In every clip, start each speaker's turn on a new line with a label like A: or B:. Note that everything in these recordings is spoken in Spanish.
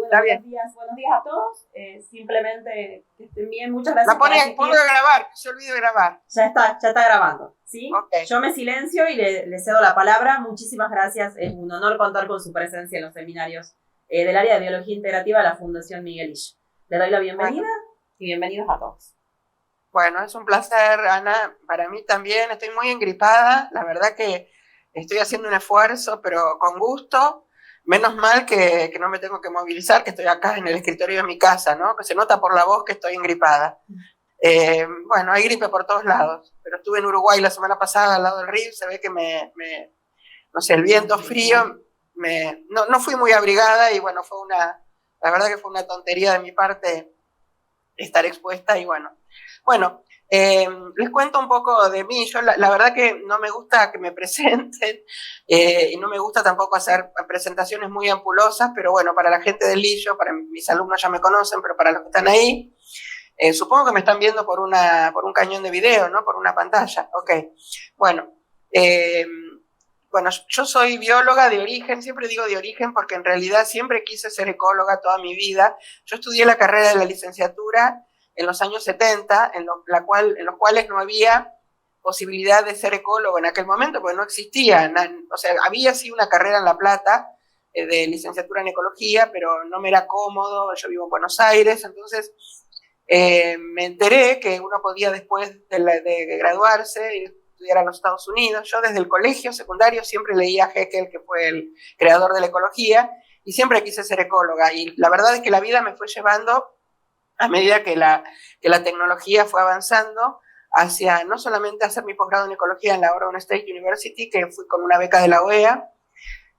A: Está bien.
B: Buenos días a todos. Simplemente que estén bien. Muchas gracias.
A: La pongo a grabar, que se olvide de grabar.
B: Ya está grabando, ¿sí?
A: Okay.
B: Yo me silencio y le cedo la palabra. Muchísimas gracias. Es un honor contar con su presencia en los seminarios del área de Biología Integrativa de la Fundación Miguel Isch. Le doy la bienvenida y bienvenidos a todos.
A: Bueno, es un placer, Ana. Para mí también. Estoy muy engripada. La verdad que estoy haciendo un esfuerzo, pero con gusto. Menos mal que no me tengo que movilizar, que estoy acá en el escritorio de mi casa, ¿no? Que se nota por la voz que estoy engripada. Bueno, hay gripe por todos lados, pero estuve en Uruguay la semana pasada al lado del río, se ve que no sé, el viento frío, no fui muy abrigada y bueno, la verdad que fue una tontería de mi parte estar expuesta y bueno, les cuento un poco de mí. Yo la verdad que no me gusta que me presenten y no me gusta tampoco hacer presentaciones muy ampulosas, pero bueno, para la gente del Lillo, para mis alumnos ya me conocen, pero para los que están ahí, supongo que me están viendo por un cañón de video, ¿no? Por una pantalla. Ok. Bueno, yo soy bióloga de origen, siempre digo de origen porque en realidad siempre quise ser ecóloga toda mi vida. Yo estudié la carrera de la licenciatura en los años 70, en los cuales no había posibilidad de ser ecólogo en aquel momento, porque no existía. O sea, había sí una carrera en La Plata de licenciatura en ecología, pero no me era cómodo. Yo vivo en Buenos Aires, entonces me enteré que uno podía después de graduarse ir a estudiar a los Estados Unidos. Yo desde el colegio secundario siempre leía a Haeckel, que fue el creador de la ecología, y siempre quise ser ecóloga. Y la verdad es que la vida me fue llevando a medida que la tecnología fue avanzando hacia no solamente hacer mi posgrado en ecología en la Oregon State University, que fui con una beca de la OEA,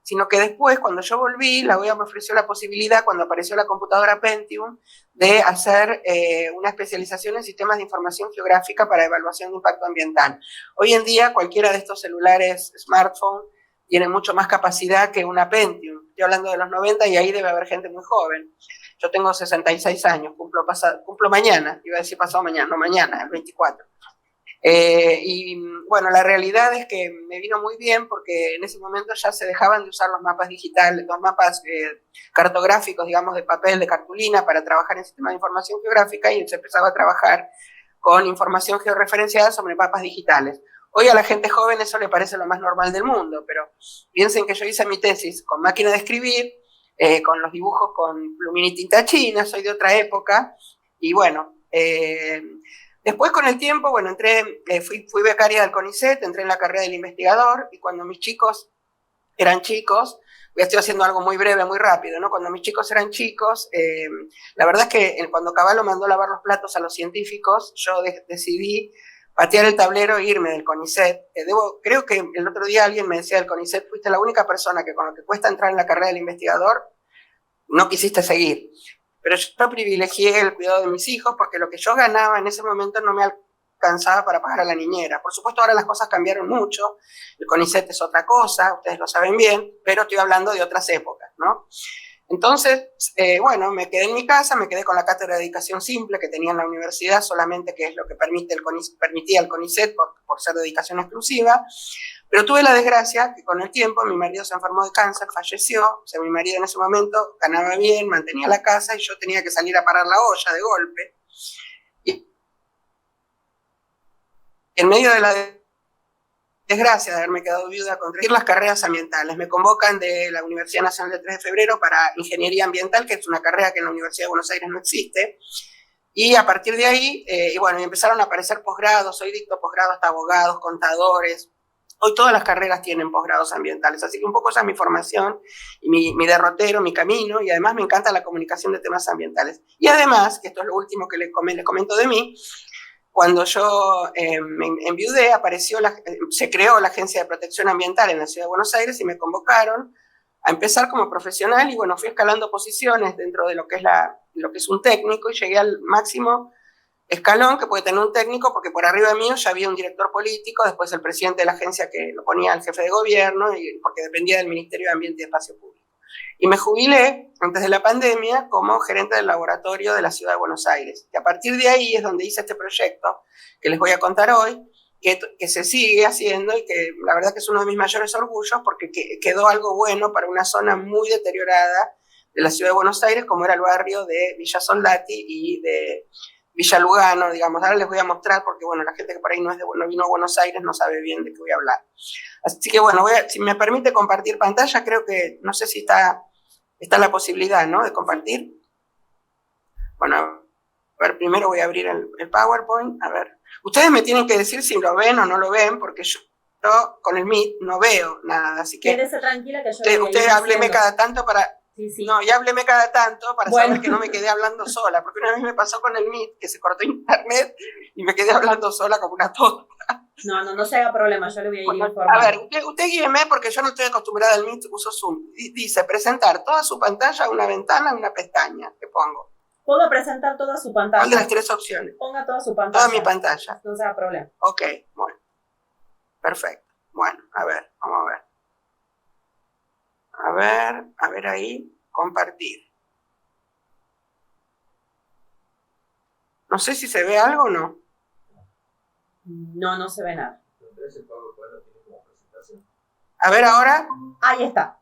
A: sino que después, cuando yo volví, la OEA me ofreció la posibilidad, cuando apareció la computadora Pentium, de hacer una especialización en sistemas de información geográfica para evaluación de impacto ambiental. Hoy en día, cualquiera de estos celulares, smartphone, tiene mucho más capacidad que una Pentium. Estoy hablando de los 90 y ahí debe haber gente muy joven. Yo tengo 66 años, cumplo mañana, iba a decir pasado mañana, no mañana, el 24. Y bueno, la realidad es que me vino muy bien porque en ese momento ya se dejaban de usar los mapas digitales, los mapas cartográficos, digamos, de papel, de cartulina, para trabajar en sistemas de información geográfica, y se empezaba a trabajar con información georreferenciada sobre mapas digitales. Hoy a la gente joven eso le parece lo más normal del mundo, pero piensen que yo hice mi tesis con máquina de escribir, con los dibujos con plumín y tinta china, soy de otra época, y bueno, después con el tiempo, bueno, fui becaria del CONICET, entré en la carrera del investigador, y cuando mis chicos eran chicos, estoy haciendo algo muy breve, muy rápido, ¿no? Cuando mis chicos eran chicos, la verdad es que cuando Cavallo mandó a lavar los platos a los científicos, yo decidí patear el tablero e irme del CONICET. Creo que el otro día alguien me decía del CONICET, fuiste la única persona que con lo que cuesta entrar en la carrera del investigador, no quisiste seguir. Pero yo privilegié el cuidado de mis hijos porque lo que yo ganaba en ese momento no me alcanzaba para pagar a la niñera. Por supuesto, ahora las cosas cambiaron mucho, el CONICET es otra cosa, ustedes lo saben bien, pero estoy hablando de otras épocas, ¿no? Entonces, bueno, me quedé en mi casa, me quedé con la cátedra de dedicación simple que tenía en la universidad, solamente que es lo que permitía el CONICET por ser dedicación exclusiva. Pero tuve la desgracia que con el tiempo mi marido se enfermó de cáncer, falleció. O sea, mi marido en ese momento ganaba bien, mantenía la casa, y yo tenía que salir a parar la olla de golpe. Y en medio de la desgracia de haberme quedado viuda, conseguir las carreras ambientales. Me convocan de la Universidad Nacional de 3 de Febrero para Ingeniería Ambiental, que es una carrera que en la Universidad de Buenos Aires no existe. Y a partir de ahí, bueno, empezaron a aparecer posgrados. Hoy dicto posgrados hasta abogados, contadores. Hoy todas las carreras tienen posgrados ambientales, así que un poco esa es mi formación y mi derrotero, mi camino, y además me encanta la comunicación de temas ambientales. Y además, que esto es lo último que les comento de mí, cuando yo me enviudé, se creó la Agencia de Protección Ambiental en la Ciudad de Buenos Aires y me convocaron a empezar como profesional, y bueno, fui escalando posiciones dentro de lo que es un técnico, y llegué al máximo escalón que puede tener un técnico, porque por arriba mío ya había un director político, después el presidente de la agencia que lo ponía al jefe de gobierno, y porque dependía del Ministerio de Ambiente y Espacio Público. Y me jubilé antes de la pandemia como gerente del laboratorio de la Ciudad de Buenos Aires. Y a partir de ahí es donde hice este proyecto que les voy a contar hoy, que se sigue haciendo, y que la verdad que es uno de mis mayores orgullos, porque quedó algo bueno para una zona muy deteriorada la ciudad de Buenos Aires, como era el barrio de Villa Soldati y de Villa Lugano, digamos. Ahora les voy a mostrar porque, bueno, la gente que por ahí no vino a Buenos Aires no sabe bien de qué voy a hablar. Así que, bueno, si me permite compartir pantalla, creo que, no sé si está la posibilidad, ¿no?, de compartir. Bueno, a ver, primero voy a abrir el PowerPoint. A ver, ustedes me tienen que decir si lo ven o no lo ven, porque yo con el Meet no veo nada, así que...
B: Quédese tranquila que yo
A: usted hábleme cada tanto para...
B: Sí.
A: No, ya hábleme cada tanto para saber que no me quedé hablando sola, porque una vez me pasó con el Meet que se cortó internet y me quedé hablando sola como una tonta.
B: No se haga problema, yo le voy a ir informando.
A: A ver, usted guíeme porque yo no estoy acostumbrada al Meet, uso Zoom. Dice presentar toda su pantalla, una ventana, una pestaña. ¿Qué pongo?
B: Puedo presentar toda su pantalla.
A: ¿Cuál de las tres opciones?
B: Ponga toda su pantalla.
A: Toda mi pantalla.
B: No se haga problema.
A: Ok, bueno. Perfecto. Bueno, a ver, vamos a ver. A ver ahí, compartir. No sé si se ve algo o no.
B: No se ve nada.
A: A ver ahora.
B: Ahí está.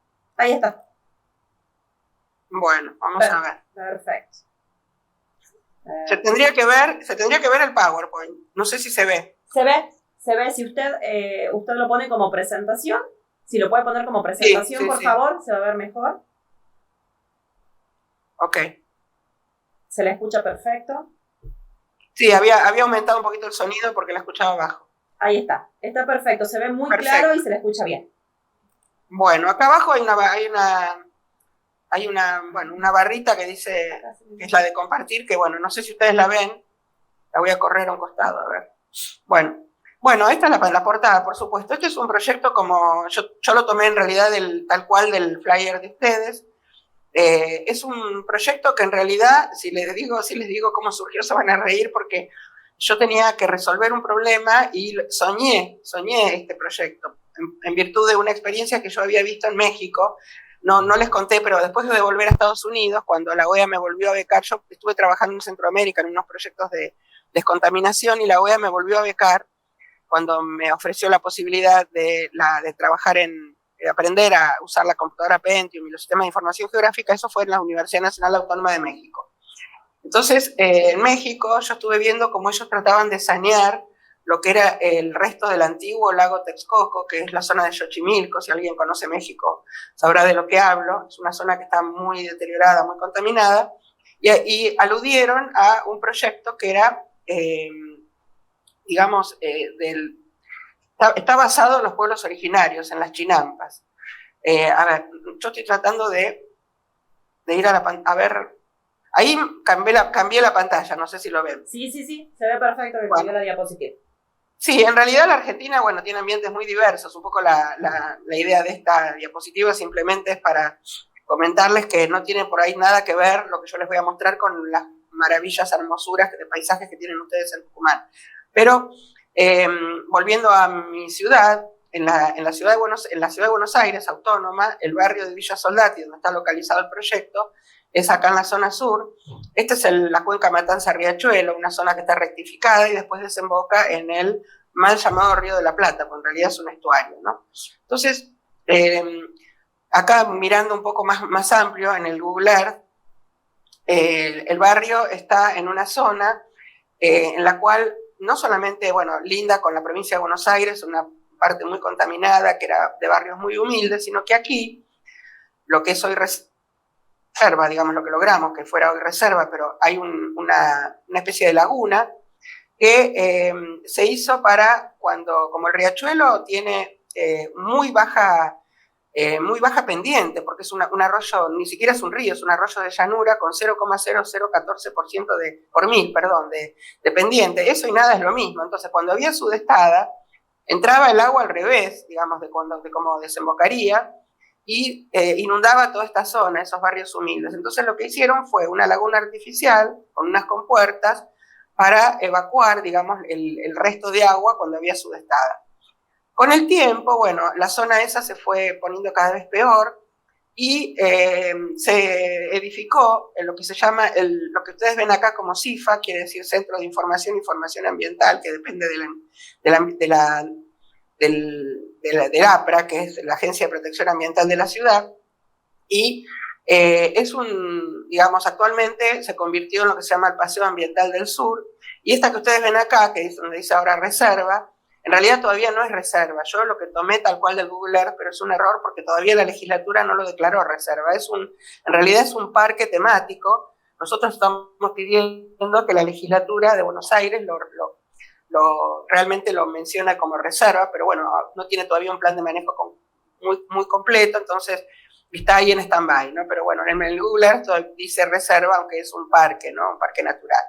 A: Bueno, vamos a ver.
B: Perfecto.
A: Se tendría que ver el PowerPoint. No sé si se ve.
B: Se ve. Si usted lo pone como presentación, si lo puede poner como presentación, sí, por favor, se va a ver mejor.
A: Ok.
B: ¿Se le escucha perfecto?
A: Sí, había aumentado un poquito el sonido porque la escuchaba bajo.
B: Ahí está. Está perfecto. Se ve muy claro y se le escucha bien.
A: Bueno, acá abajo hay una barrita que dice, que es la de compartir, que bueno, no sé si ustedes la ven. La voy a correr a un costado, a ver. Bueno, esta es la portada, por supuesto. Este es un proyecto como, yo lo tomé en realidad tal cual del flyer de ustedes. Es un proyecto que en realidad, si les digo cómo surgió, se van a reír porque yo tenía que resolver un problema y soñé este proyecto en virtud de una experiencia que yo había visto en México. No les conté, pero después de volver a Estados Unidos, cuando la OEA me volvió a becar, yo estuve trabajando en Centroamérica en unos proyectos de descontaminación y la OEA me volvió a becar cuando me ofreció la posibilidad de trabajar de aprender a usar la computadora Pentium y los sistemas de información geográfica. Eso fue en la Universidad Nacional Autónoma de México. Entonces, en México yo estuve viendo cómo ellos trataban de sanear lo que era el resto del antiguo lago Texcoco, que es la zona de Xochimilco. Si alguien conoce México sabrá de lo que hablo. Es una zona que está muy deteriorada, muy contaminada, y aludieron a un proyecto que era, está basado en los pueblos originarios, en las chinampas. A ver, yo estoy tratando de ir a la pantalla. A ver, ahí cambié la pantalla, no sé si lo ven.
B: Sí, se ve perfecto que cambió la diapositiva.
A: Sí, en realidad la Argentina, bueno, tiene ambientes muy diversos. Un poco la idea de esta diapositiva simplemente es para comentarles que no tiene por ahí nada que ver lo que yo les voy a mostrar con las maravillas, hermosuras de paisajes que tienen ustedes en Tucumán. Pero volviendo a mi ciudad, en la ciudad de Buenos Aires, autónoma, el barrio de Villa Soldati, donde está localizado el proyecto, es acá en la zona sur. Esta es la cuenca Matanza-Riachuelo, una zona que está rectificada y después desemboca en el mal llamado Río de la Plata, porque en realidad es un estuario, ¿no? Entonces, acá mirando un poco más amplio en el Google Earth, el barrio está en una zona en la cual no solamente, linda con la provincia de Buenos Aires, una parte muy contaminada, que era de barrios muy humildes, sino que aquí, lo que es hoy reserva, digamos, lo que logramos, que fuera hoy reserva, pero hay una especie de laguna que se hizo para cuando, como el riachuelo tiene muy baja pendiente, porque es un arroyo, ni siquiera es un río, es un arroyo de llanura con 0,0014% por mil, de pendiente. Eso y nada es lo mismo. Entonces, cuando había sudestada, entraba el agua al revés, digamos, de cómo desembocaría, y inundaba toda esta zona, esos barrios humildes. Entonces, lo que hicieron fue una laguna artificial con unas compuertas para evacuar, digamos, el resto de agua cuando había sudestada. Con el tiempo, la zona esa se fue poniendo cada vez peor y se edificó en lo que se llama, lo que ustedes ven acá como CIFA, quiere decir Centro de Información Ambiental, que depende del APRA, que es la Agencia de Protección Ambiental de la ciudad, y Digamos, actualmente se convirtió en lo que se llama el Paseo Ambiental del Sur, y esta que ustedes ven acá, que es donde dice ahora reserva, en realidad todavía no es reserva. Yo lo que tomé tal cual del Google Earth, pero es un error porque todavía la legislatura no lo declaró reserva. En realidad es un parque temático. Nosotros estamos pidiendo que la legislatura de Buenos Aires realmente lo menciona como reserva, pero bueno, no tiene todavía un plan de manejo muy completo, entonces está ahí en stand-by, ¿no? Pero bueno, en el Google Earth dice reserva, aunque es un parque, ¿no? Un parque natural.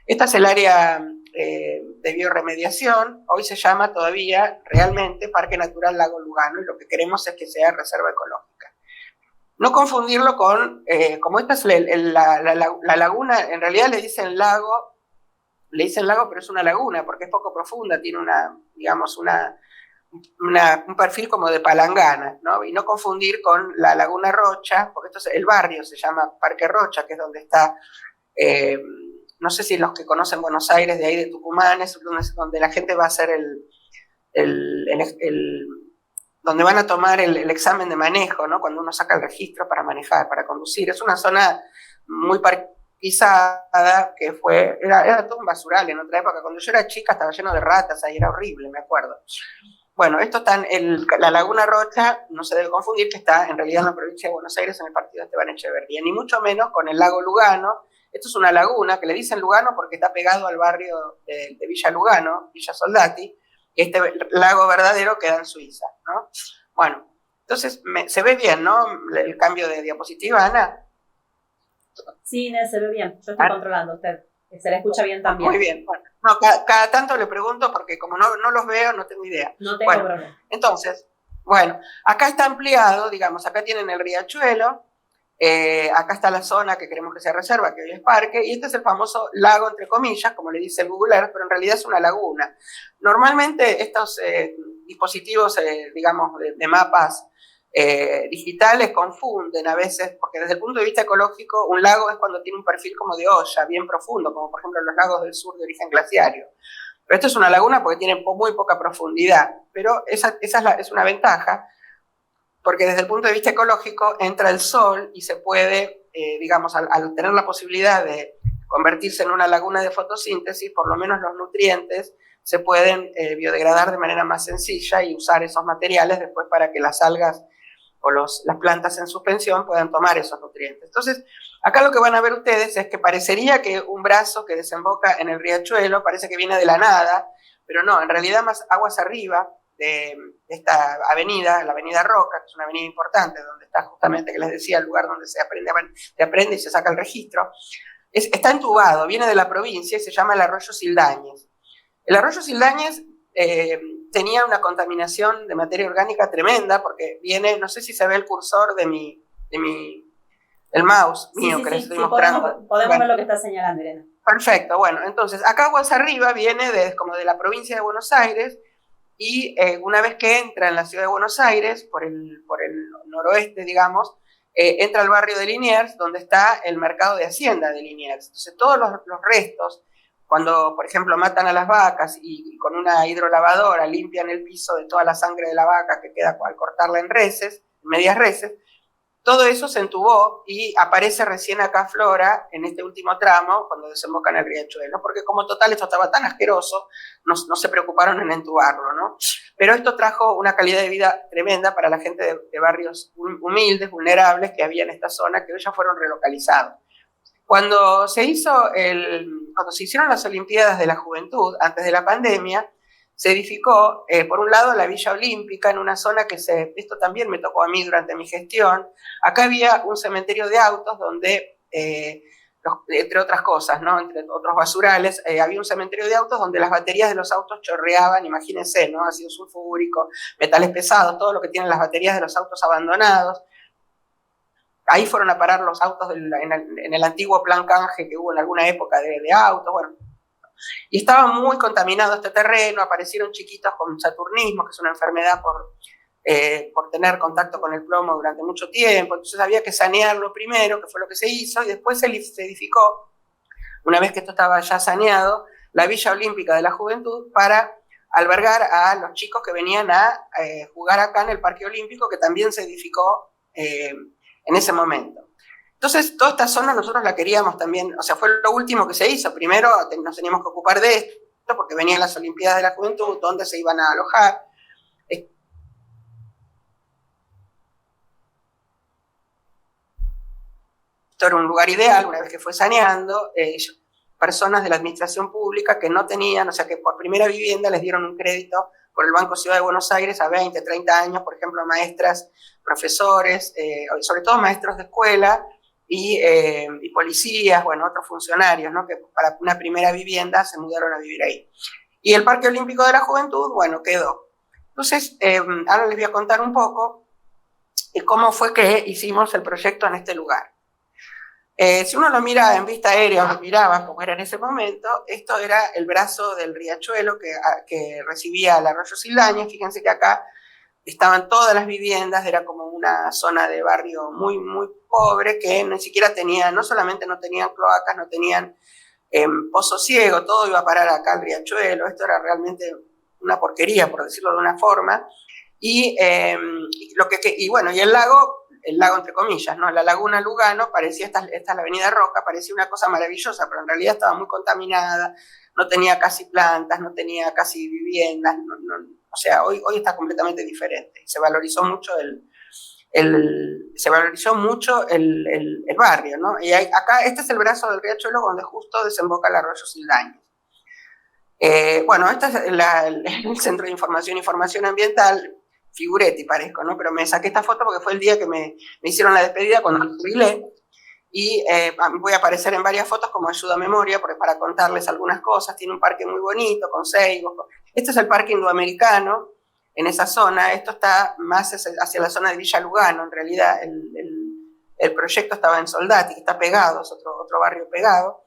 A: Esta es el área de bioremediación. Hoy se llama todavía realmente Parque Natural Lago Lugano, y lo que queremos es que sea reserva ecológica. No confundirlo con, como esta es la laguna, en realidad le dicen lago, pero es una laguna porque es poco profunda, tiene un perfil como de palangana, ¿no? Y no confundir con la Laguna Rocha, porque el barrio se llama Parque Rocha, que es donde está, no sé si los que conocen Buenos Aires, de ahí de Tucumán, es donde la gente va a hacer donde van a tomar el examen de manejo, ¿no? Cuando uno saca el registro para manejar, para conducir. Es una zona muy parquizada, que era todo un basural en otra época. Cuando yo era chica estaba lleno de ratas, ahí era horrible, me acuerdo. Bueno, esto está la Laguna Rocha, no se debe confundir, que está en realidad en la provincia de Buenos Aires, en el partido de Esteban Echeverría, ni mucho menos con el lago Lugano. Esto es una laguna que le dicen Lugano porque está pegado al barrio de Villa Lugano, Villa Soldati, y este lago verdadero queda en Suiza, ¿no? Bueno, entonces se ve bien, ¿no? El cambio de diapositiva, Ana.
B: Sí, Inés, se ve bien. Yo estoy controlando a usted. Se le escucha bien también.
A: Muy bien. Bueno, no, cada tanto le pregunto porque como no los veo, no tengo idea.
B: No tengo problema.
A: Entonces, bueno, acá está ampliado, digamos, acá tienen el riachuelo, acá está la zona que queremos que sea reserva, que hoy es parque, y este es el famoso lago, entre comillas, como le dice el Google Earth, pero en realidad es una laguna. Normalmente estos dispositivos, digamos, de mapas digitales confunden a veces, porque desde el punto de vista ecológico, un lago es cuando tiene un perfil como de olla, bien profundo, como por ejemplo los lagos del sur de origen glaciario. Pero esto es una laguna porque tiene muy poca profundidad, pero esa es una ventaja, porque desde el punto de vista ecológico entra el sol y se puede, digamos, al tener la posibilidad de convertirse en una laguna de fotosíntesis, por lo menos los nutrientes se pueden biodegradar de manera más sencilla y usar esos materiales después para que las algas o las plantas en suspensión puedan tomar esos nutrientes. Entonces, acá lo que van a ver ustedes es que parecería que un brazo que desemboca en el riachuelo parece que viene de la nada, pero no, en realidad más aguas arriba de esta avenida, la avenida Roca, que es una avenida importante, donde está justamente, que les decía, el lugar donde se aprende y se saca el registro, está entubado, viene de la provincia y se llama el arroyo Sildañez. El arroyo Sildañez tenía una contaminación de materia orgánica tremenda, porque viene, no sé si se ve el cursor el mouse mío que les estoy mostrando.
B: Podemos ver lo que está señalando, Irene.
A: Perfecto, bueno, entonces acá aguas arriba viene como de la provincia de Buenos Aires, y una vez que entra en la ciudad de Buenos Aires, por el noroeste, digamos, entra al barrio de Liniers, donde está el mercado de Hacienda de Liniers. Entonces todos los restos, cuando, por ejemplo, matan a las vacas y con una hidrolavadora limpian el piso de toda la sangre de la vaca que queda al cortarla en medias reses, todo eso se entubó y aparece recién acá Flora, en este último tramo, cuando desemboca en el riachuelo, porque como total esto estaba tan asqueroso, no se preocuparon en entubarlo, ¿no? Pero esto trajo una calidad de vida tremenda para la gente de barrios humildes, vulnerables, que había en esta zona, que hoy ya fueron relocalizados. Cuando se hicieron las Olimpiadas de la Juventud, antes de la pandemia, se edificó, por un lado, la Villa Olímpica, en una zona esto también me tocó a mí durante mi gestión. Acá había un cementerio de autos donde, entre otras cosas, ¿no? Entre otros basurales, había un cementerio de autos donde las baterías de los autos chorreaban, imagínense, ¿no? Ácido sulfúrico, metales pesados, todo lo que tienen las baterías de los autos abandonados. Ahí fueron a parar los autos en el antiguo plan canje que hubo en alguna época de autos, bueno. Y estaba muy contaminado este terreno, aparecieron chiquitos con saturnismo, que es una enfermedad por tener contacto con el plomo durante mucho tiempo, entonces había que sanearlo primero, que fue lo que se hizo, y después se edificó, una vez que esto estaba ya saneado, la Villa Olímpica de la Juventud para albergar a los chicos que venían a jugar acá en el Parque Olímpico, que también se edificó en ese momento. Entonces, toda esta zona nosotros la queríamos también, o sea, fue lo último que se hizo. Primero nos teníamos que ocupar de esto, porque venían las Olimpiadas de la Juventud, donde se iban a alojar. Esto era un lugar ideal, una vez que fue saneando, personas de la administración pública que no tenían, o sea, que por primera vivienda les dieron un crédito por el Banco Ciudad de Buenos Aires a 20, 30 años, por ejemplo, maestras, profesores, sobre todo maestros de escuela, y policías, bueno, otros funcionarios, ¿no? Que para una primera vivienda se mudaron a vivir ahí. Y el Parque Olímpico de la Juventud, bueno, quedó. Entonces, ahora les voy a contar un poco cómo fue que hicimos el proyecto en este lugar. Si uno lo mira en vista aérea, o lo miraba como era en ese momento, esto era el brazo del riachuelo que recibía el arroyo Sildaña. Fíjense que acá estaban todas las viviendas, era como una zona de barrio muy, muy pobre, que ni siquiera tenía, no solamente no tenían cloacas, no tenían pozo ciego, todo iba a parar acá al riachuelo. Esto era realmente una porquería, por decirlo de una forma. Y bueno, y el lago entre comillas, ¿no? La laguna Lugano parecía, esta es la avenida Roca, parecía una cosa maravillosa, pero en realidad estaba muy contaminada, no tenía casi plantas, no tenía casi viviendas, o sea, hoy está completamente diferente. Se valorizó mucho el barrio, ¿no? Y acá, este es el brazo del riachuelo donde justo desemboca el arroyo Sildaña. Bueno, este es el Centro de Información Ambiental. Figuretti parezco, ¿no? Pero me saqué esta foto porque fue el día que me hicieron la despedida cuando me jubilé, y voy a aparecer en varias fotos como ayuda a memoria, porque para contarles algunas cosas. Tiene un parque muy bonito, con ceibos. Este es el Parque Indoamericano, en esa zona. Esto está más hacia la zona de Villa Lugano, en realidad el proyecto estaba en Soldati, que está pegado, es otro barrio pegado,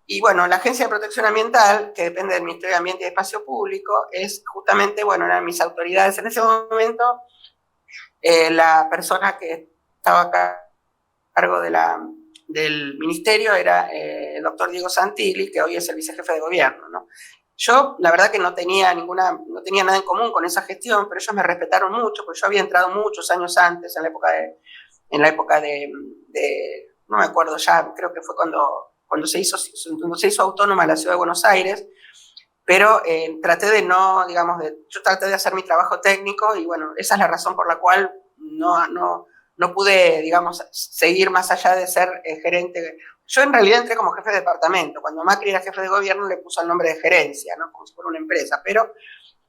A: y bueno, la Agencia de Protección Ambiental, que depende del Ministerio de Ambiente y Espacio Público, es justamente, bueno, eran mis autoridades en ese momento. La persona que estaba a cargo del ministerio era el doctor Diego Santilli, que hoy es el vicejefe de gobierno, ¿no? Yo, la verdad que no tenía nada en común con esa gestión, pero ellos me respetaron mucho, porque yo había entrado muchos años antes, en la época de no me acuerdo ya, creo que fue cuando se hizo autónoma la Ciudad de Buenos Aires, pero yo traté de hacer mi trabajo técnico, y bueno, esa es la razón por la cual no pude, digamos, seguir más allá de ser gerente. Yo en realidad entré como jefe de departamento. Cuando Macri era jefe de gobierno le puso el nombre de gerencia, ¿no? Como si fuera una empresa, pero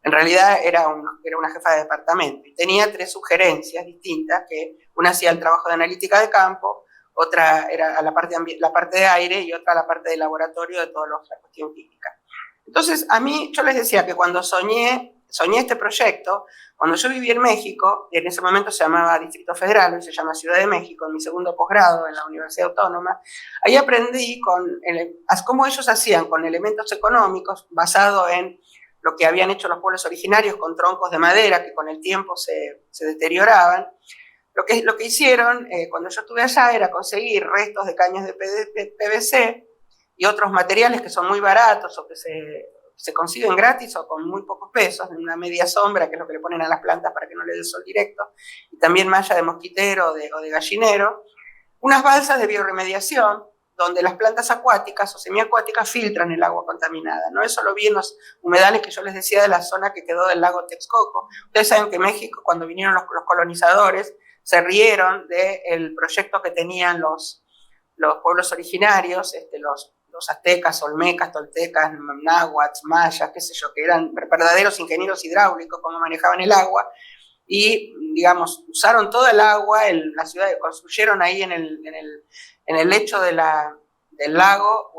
A: en realidad era una jefa de departamento, y tenía 3 subgerencias distintas, que una hacía el trabajo de analítica de campo, otra era la parte de aire, y otra la parte de laboratorio de toda la cuestión química. Entonces, yo les decía que cuando soñé este proyecto, cuando yo viví en México, y en ese momento se llamaba Distrito Federal, hoy se llama Ciudad de México, en mi segundo posgrado en la Universidad Autónoma, ahí aprendí cómo ellos hacían con elementos económicos, basado en lo que habían hecho los pueblos originarios con troncos de madera que con el tiempo se deterioraban. Lo que hicieron cuando yo estuve allá era conseguir restos de caños de PVC y otros materiales que son muy baratos, o que se consiguen gratis o con muy pocos pesos, en una media sombra, que es lo que le ponen a las plantas para que no le dé sol directo, y también malla de mosquitero o de gallinero, unas balsas de bioremediación, donde las plantas acuáticas o semiacuáticas filtran el agua contaminada, ¿no? Eso lo vi en los humedales que yo les decía de la zona que quedó del lago Texcoco. Ustedes saben que México, cuando vinieron los colonizadores, se rieron del proyecto que tenían los pueblos originarios, los aztecas, olmecas, toltecas, náhuatl, mayas, qué sé yo, que eran verdaderos ingenieros hidráulicos, cómo manejaban el agua, y, digamos, usaron todo el agua, la ciudad, construyeron ahí en el lecho del lago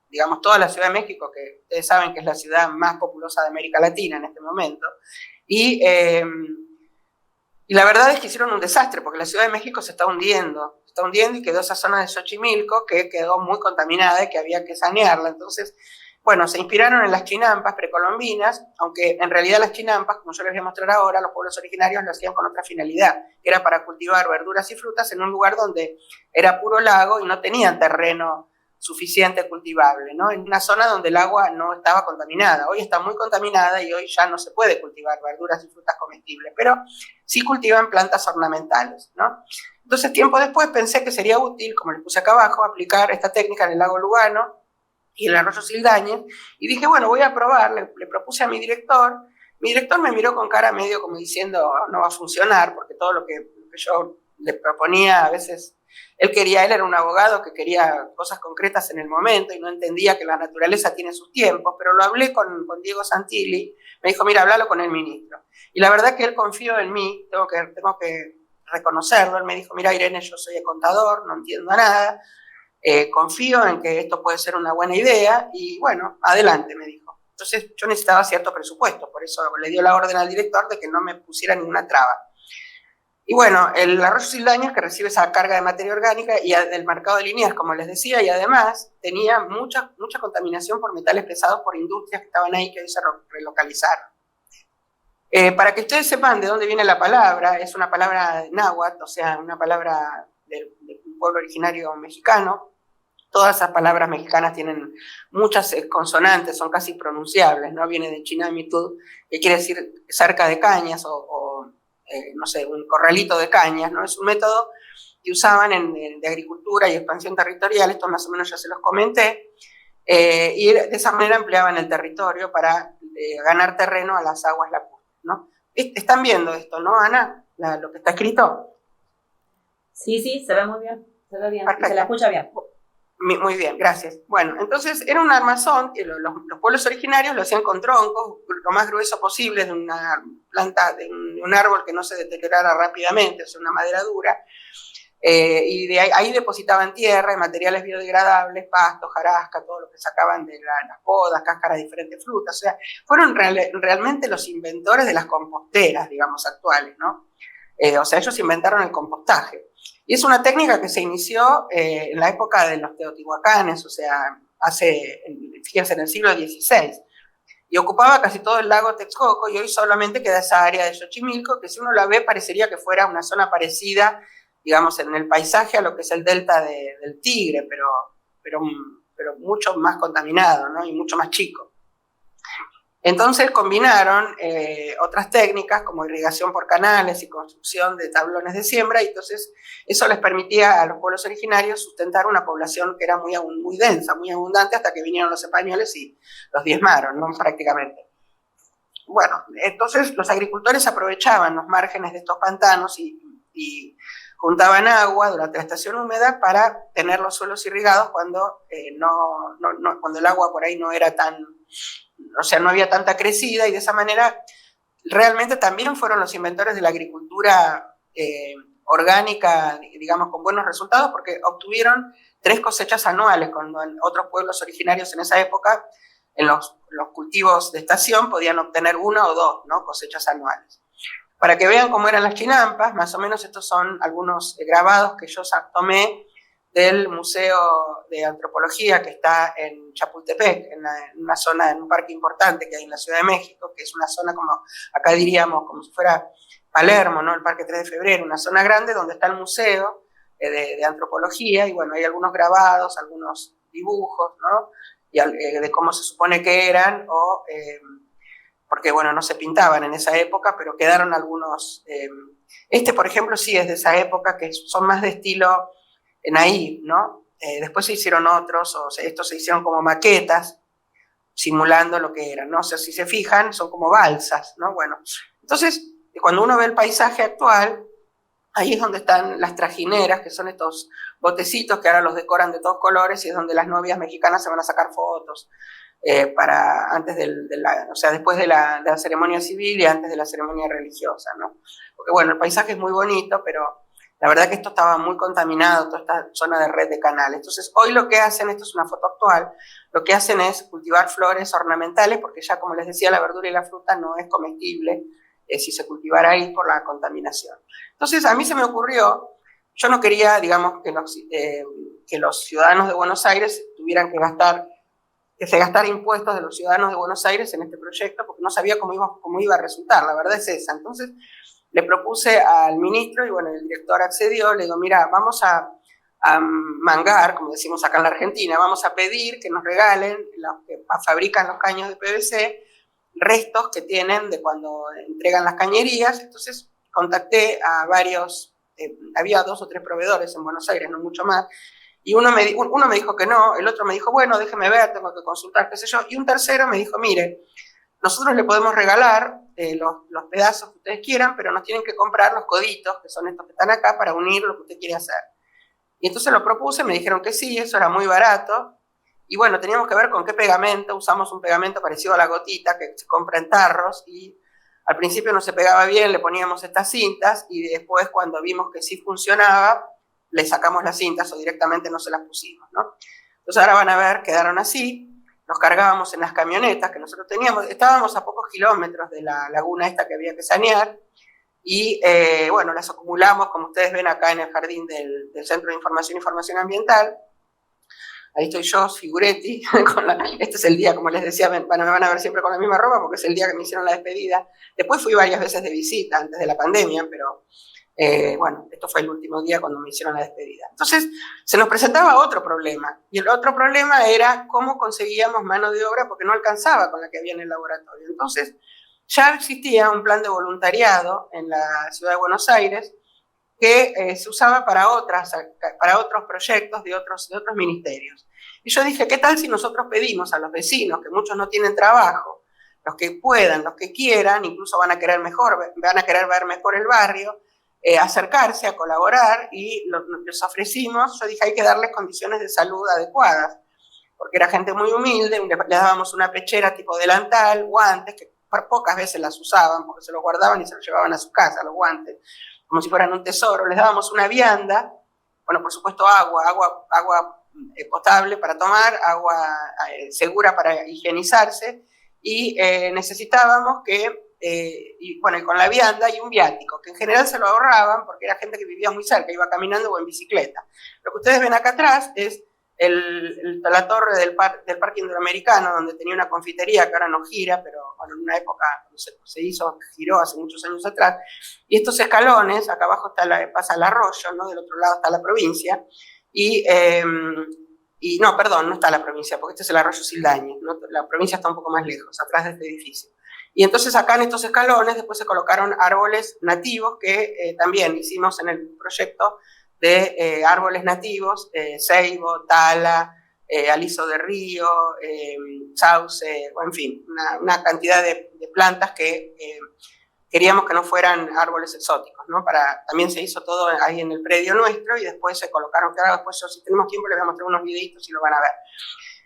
A: digamos, toda la Ciudad de México, que ustedes saben que es la ciudad más populosa de América Latina en este momento, y la verdad es que hicieron un desastre, porque la Ciudad de México se está hundiendo, y quedó esa zona de Xochimilco que quedó muy contaminada y que había que sanearla. Entonces, bueno, se inspiraron en las chinampas precolombinas, aunque en realidad las chinampas, como yo les voy a mostrar ahora, los pueblos originarios lo hacían con otra finalidad, que era para cultivar verduras y frutas en un lugar donde era puro lago y no tenían terreno suficiente cultivable, ¿no? En una zona donde el agua no estaba contaminada. Hoy está muy contaminada y hoy ya no se puede cultivar verduras y frutas comestibles, pero sí cultivan plantas ornamentales, ¿no? Entonces, tiempo después pensé que sería útil, como les puse acá abajo, aplicar esta técnica en el lago Lugano y el arroyo Sildañez, y dije, bueno, voy a probar, le propuse a mi director me miró con cara medio como diciendo, no va a funcionar, porque todo lo que yo le proponía a veces, él era un abogado que quería cosas concretas en el momento y no entendía que la naturaleza tiene sus tiempos, pero lo hablé con Diego Santilli, me dijo, mira, háblalo con el ministro. Y la verdad que él confió en mí, tengo que reconocerlo, él me dijo, mira, Irene, yo soy contador, no entiendo nada, confío en que esto puede ser una buena idea y bueno, adelante, me dijo. Entonces yo necesitaba cierto presupuesto, por eso le dio la orden al director de que no me pusiera ninguna traba. Y bueno, el arroyo Sildañez, que recibe esa carga de materia orgánica y del mercado de líneas, como les decía, y además tenía mucha contaminación por metales pesados por industrias que estaban ahí, que hoy se relocalizaron. Para que ustedes sepan de dónde viene la palabra, es una palabra náhuatl, o sea, una palabra del pueblo originario mexicano. Todas esas palabras mexicanas tienen muchas consonantes, son casi pronunciables, ¿no? Viene de chinamitud, que quiere decir cerca de cañas no sé, un corralito de cañas, ¿no? Es un método que usaban de agricultura y expansión territorial, esto más o menos ya se los comenté, y de esa manera empleaban el territorio para ganar terreno a las aguas lacustres, ¿no? ¿Están viendo esto, no, Ana? Lo que está escrito.
B: Sí, se ve muy bien, se ve bien, se la escucha bien.
A: Muy bien, gracias. Bueno, entonces era un armazón que los pueblos originarios lo hacían con troncos, lo más grueso posible, de una planta, de un árbol que no se deteriorara rápidamente, o sea, una madera dura, y de ahí depositaban tierra y materiales biodegradables, pasto, jarasca, todo lo que sacaban de las podas, cáscaras de diferentes frutas, o sea, fueron realmente los inventores de las composteras, digamos, actuales, ¿no? O sea, ellos inventaron el compostaje. Y es una técnica que se inició en la época de los teotihuacanes, o sea, fíjense, en el siglo XVI, y ocupaba casi todo el lago Texcoco, y hoy solamente queda esa área de Xochimilco, que si uno la ve parecería que fuera una zona parecida, digamos, en el paisaje a lo que es el delta del Tigre, pero mucho más contaminado, ¿no? Y mucho más chico. Entonces combinaron otras técnicas como irrigación por canales y construcción de tablones de siembra, y entonces eso les permitía a los pueblos originarios sustentar una población que era muy densa, muy abundante, hasta que vinieron los españoles y los diezmaron, ¿no? Prácticamente. Bueno, entonces los agricultores aprovechaban los márgenes de estos pantanos y juntaban agua durante la estación húmeda para tener los suelos irrigados cuando el agua por ahí no era o sea, no había tanta crecida, y de esa manera realmente también fueron los inventores de la agricultura orgánica, digamos, con buenos resultados, porque obtuvieron 3 cosechas anuales, cuando en otros pueblos originarios en esa época, en los cultivos de estación, podían obtener 1 o 2, ¿no? Cosechas anuales. Para que vean cómo eran las chinampas, más o menos estos son algunos grabados que yo tomé del Museo de Antropología que está en Chapultepec, en una zona, en un parque importante que hay en la Ciudad de México, que es una zona como, acá diríamos, como si fuera Palermo, ¿no? El Parque 3 de Febrero, una zona grande donde está el Museo de Antropología, y bueno, hay algunos grabados, algunos dibujos, ¿no? Y de cómo se supone que eran, porque bueno, no se pintaban en esa época, pero quedaron algunos. Por ejemplo, sí es de esa época, que son más de estilo naif, ¿no? Después se hicieron otros, o sea, estos se hicieron como maquetas, simulando lo que eran, ¿no? O sea, si se fijan, son como balsas, ¿no? Bueno, entonces, cuando uno ve el paisaje actual, ahí es donde están las trajineras, que son estos botecitos que ahora los decoran de todos colores, y es donde las novias mexicanas se van a sacar fotos o sea, después de la ceremonia civil y antes de la ceremonia religiosa, ¿no? Porque bueno, el paisaje es muy bonito, pero la verdad que esto estaba muy contaminado, toda esta zona de red de canales. Entonces, hoy lo que hacen, esto es una foto actual, lo que hacen es cultivar flores ornamentales, porque ya, como les decía, la verdura y la fruta no es comestible si se cultivara ahí por la contaminación. Entonces, a mí se me ocurrió, yo no quería, digamos, que los ciudadanos de Buenos Aires tuvieran que se gastara impuestos de los ciudadanos de Buenos Aires en este proyecto, porque no sabía cómo iba a resultar, la verdad es esa. Entonces, le propuse al ministro, y bueno, el director accedió, le digo, mira, vamos a a mangar, como decimos acá en la Argentina, vamos a pedir que nos regalen los que fabrican los caños de PVC, restos que tienen de cuando entregan las cañerías. Entonces contacté a varios, había 2 o 3 proveedores en Buenos Aires, no mucho más, y uno me dijo que no, el otro me dijo, bueno, déjeme ver, tengo que consultar, qué sé yo, y un tercero me dijo, mire, nosotros le podemos regalar los pedazos que ustedes quieran, pero nos tienen que comprar los coditos, que son estos que están acá, para unir lo que usted quiere hacer. Y entonces lo propuse, me dijeron que sí, eso era muy barato, y bueno, teníamos que ver con qué pegamento. Usamos un pegamento parecido a la gotita que se compra en tarros, y al principio no se pegaba bien, le poníamos estas cintas, y después cuando vimos que sí funcionaba, le sacamos las cintas o directamente no se las pusimos, ¿no? Entonces ahora van a ver, quedaron así, nos cargábamos en las camionetas que nosotros teníamos, estábamos a pocos kilómetros de la laguna esta que había que sanear, y bueno, las acumulamos, como ustedes ven acá en el jardín del Centro de Información y Formación Ambiental. Ahí estoy yo, Figuretti, este es el día, como les decía, me van a ver siempre con la misma ropa porque es el día que me hicieron la despedida. Después fui varias veces de visita antes de la pandemia, pero bueno, esto fue el último día cuando me hicieron la despedida. Entonces, se nos presentaba otro problema, y el otro problema era cómo conseguíamos mano de obra porque no alcanzaba con la que había en el laboratorio. Entonces, ya existía un plan de voluntariado en la ciudad de Buenos Aires que se usaba para otros proyectos de otros ministerios. Y yo dije, ¿qué tal si nosotros pedimos a los vecinos, que muchos no tienen trabajo, los que puedan, los que quieran, incluso van a querer ver mejor el barrio, acercarse a colaborar, y les ofrecimos, yo dije, hay que darles condiciones de salud adecuadas, porque era gente muy humilde, les dábamos una pechera tipo delantal, guantes, que pocas veces las usaban, porque se los guardaban y se los llevaban a su casa, los guantes, como si fueran un tesoro. Les dábamos una vianda, bueno, por supuesto agua potable para tomar, agua segura para higienizarse, y necesitábamos que, y bueno, y con la vianda y un viático, que en general se lo ahorraban porque era gente que vivía muy cerca, iba caminando o en bicicleta. Lo que ustedes ven acá atrás es la torre del Parque Interamericano, donde tenía una confitería que ahora no gira, pero bueno, en una época giró hace muchos años atrás. Y estos escalones, acá abajo pasa el arroyo, ¿no? Del otro lado está la provincia, y no, perdón, no está la provincia, porque este es el arroyo Sildañez, ¿no? La provincia está un poco más lejos, atrás de este edificio. Y entonces acá en estos escalones después se colocaron árboles nativos que también hicimos en el proyecto de árboles nativos, ceibo, tala, aliso de río, sauce, o en fin, una cantidad de plantas que queríamos que no fueran árboles exóticos, ¿no? También se hizo todo ahí en el predio nuestro, y después se colocaron, claro, después yo, si tenemos tiempo les voy a mostrar unos videitos y lo van a ver.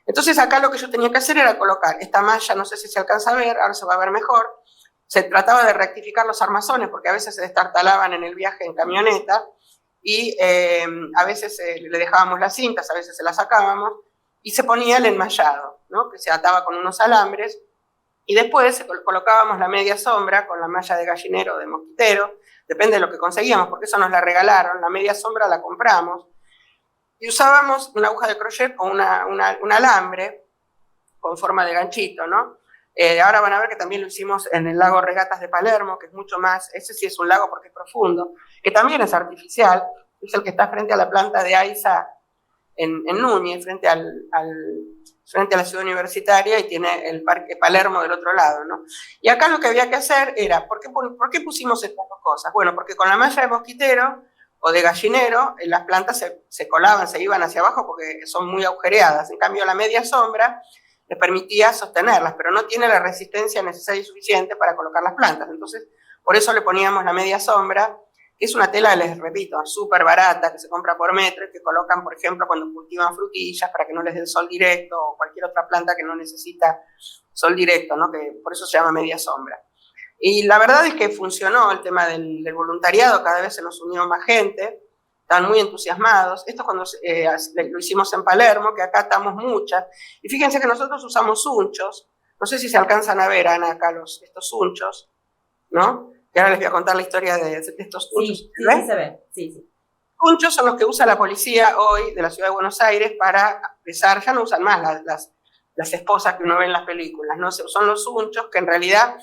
A: Entonces acá lo que yo tenía que hacer era colocar esta malla, no sé si se alcanza a ver, ahora se va a ver mejor. Se trataba de rectificar los armazones porque a veces se destartalaban en el viaje en camioneta, y a veces le dejábamos las cintas, a veces se las sacábamos, y se ponía el enmallado, ¿no? Que se ataba con unos alambres, y después colocábamos la media sombra con la malla de gallinero o de mosquitero, depende de lo que conseguíamos, porque eso nos la regalaron. La media sombra la compramos, y usábamos una aguja de crochet o un alambre con forma de ganchito, ¿no? Ahora van a ver que también lo hicimos en el lago Regatas de Palermo, que es mucho más, ese sí es un lago porque es profundo, que también es artificial, es el que está frente a la planta de AISA en Núñez, frente a la ciudad universitaria, y tiene el Parque Palermo del otro lado, ¿no? Y acá lo que había que hacer era, ¿por qué pusimos estas dos cosas? Bueno, porque con la malla de mosquitero o de gallinero, las plantas se colaban, se iban hacia abajo porque son muy agujereadas. En cambio, la media sombra les permitía sostenerlas, pero no tiene la resistencia necesaria y suficiente para colocar las plantas. Entonces, por eso le poníamos la media sombra, que es una tela, les repito, súper barata, que se compra por metro, y que colocan, por ejemplo, cuando cultivan frutillas para que no les dé el sol directo, o cualquier otra planta que no necesita sol directo, ¿no? Que por eso se llama media sombra. Y la verdad es que funcionó el tema del voluntariado, cada vez se nos unió más gente, estaban muy entusiasmados. Esto cuando lo hicimos en Palermo, que acá estamos muchas, y fíjense que nosotros usamos unchos, no sé si se alcanzan a ver, Ana, acá estos unchos, ¿no? Y ahora les voy a contar la historia de estos unchos.
B: Sí, sí se ve, sí.
A: Unchos son los que usa la policía hoy de la ciudad de Buenos Aires para besar, ya no usan más las esposas que uno ve en las películas, ¿no? Son los unchos que en realidad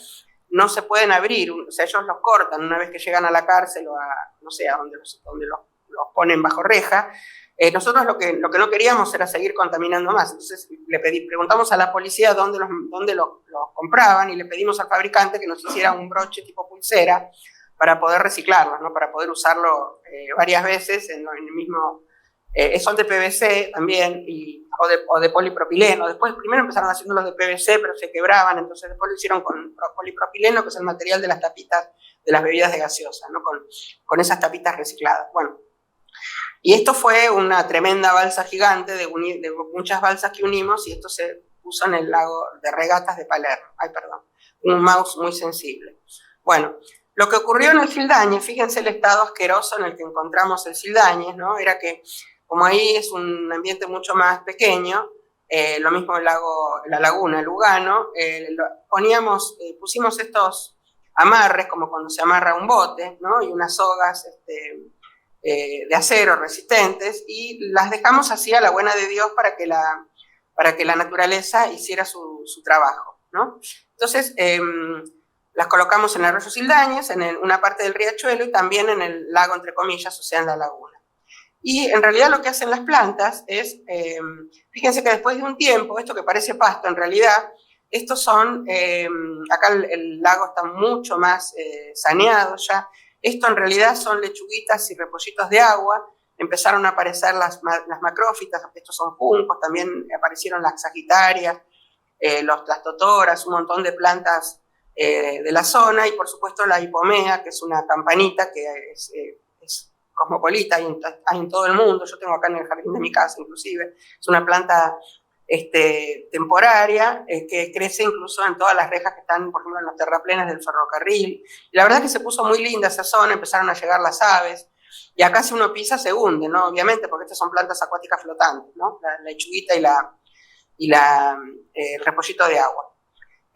A: no se pueden abrir, o sea, ellos los cortan una vez que llegan a la cárcel o a, no sé, a donde los ponen bajo reja, Nosotros lo que no queríamos era seguir contaminando más. Entonces preguntamos a la policía dónde los compraban y le pedimos al fabricante que nos hiciera un broche tipo pulsera para poder reciclarlo, ¿no? Para poder usarlo varias veces en el mismo... son de PVC también, o de polipropileno. Después, primero empezaron haciéndolos de PVC, pero se quebraban, entonces después lo hicieron con polipropileno, que es el material de las tapitas de las bebidas de gaseosa, ¿no? Con esas tapitas recicladas. Bueno, y esto fue una tremenda balsa gigante de muchas balsas que unimos, y esto se puso en el lago de regatas de Palermo. Ay, perdón, un mouse muy sensible. Bueno, lo que ocurrió en el Fildañez, fíjense el estado asqueroso en el que encontramos el Fildañez, ¿no? Era que, como ahí es un ambiente mucho más pequeño, lo mismo el lago, la laguna, el Lugano, pusimos estos amarres, como cuando se amarra un bote, ¿no? Y unas sogas de acero resistentes, y las dejamos así a la buena de Dios para que la naturaleza hiciera su trabajo, ¿no? Entonces, las colocamos en el arroyo Fildañez, en una parte del riachuelo, y también en el lago, entre comillas, o sea, en la laguna. Y en realidad lo que hacen las plantas es, fíjense que después de un tiempo, esto que parece pasto, en realidad, estos son, acá el lago está mucho más saneado ya. Esto en realidad son lechuguitas y repollitos de agua. Empezaron a aparecer las macrófitas, estos son juncos, también aparecieron las sagitarias, las totoras, un montón de plantas de la zona, y por supuesto la hipomea, que es una campanita que es cosmopolita, hay en todo el mundo. Yo tengo acá en el jardín de mi casa inclusive. Es una planta temporaria, que crece incluso en todas las rejas que están, por ejemplo, en los terraplenes del ferrocarril. Y la verdad que se puso muy linda esa zona, empezaron a llegar las aves, y acá si uno pisa se hunde, ¿no? Obviamente, porque estas son plantas acuáticas flotantes, ¿no? La lechuguita y el repollito de agua.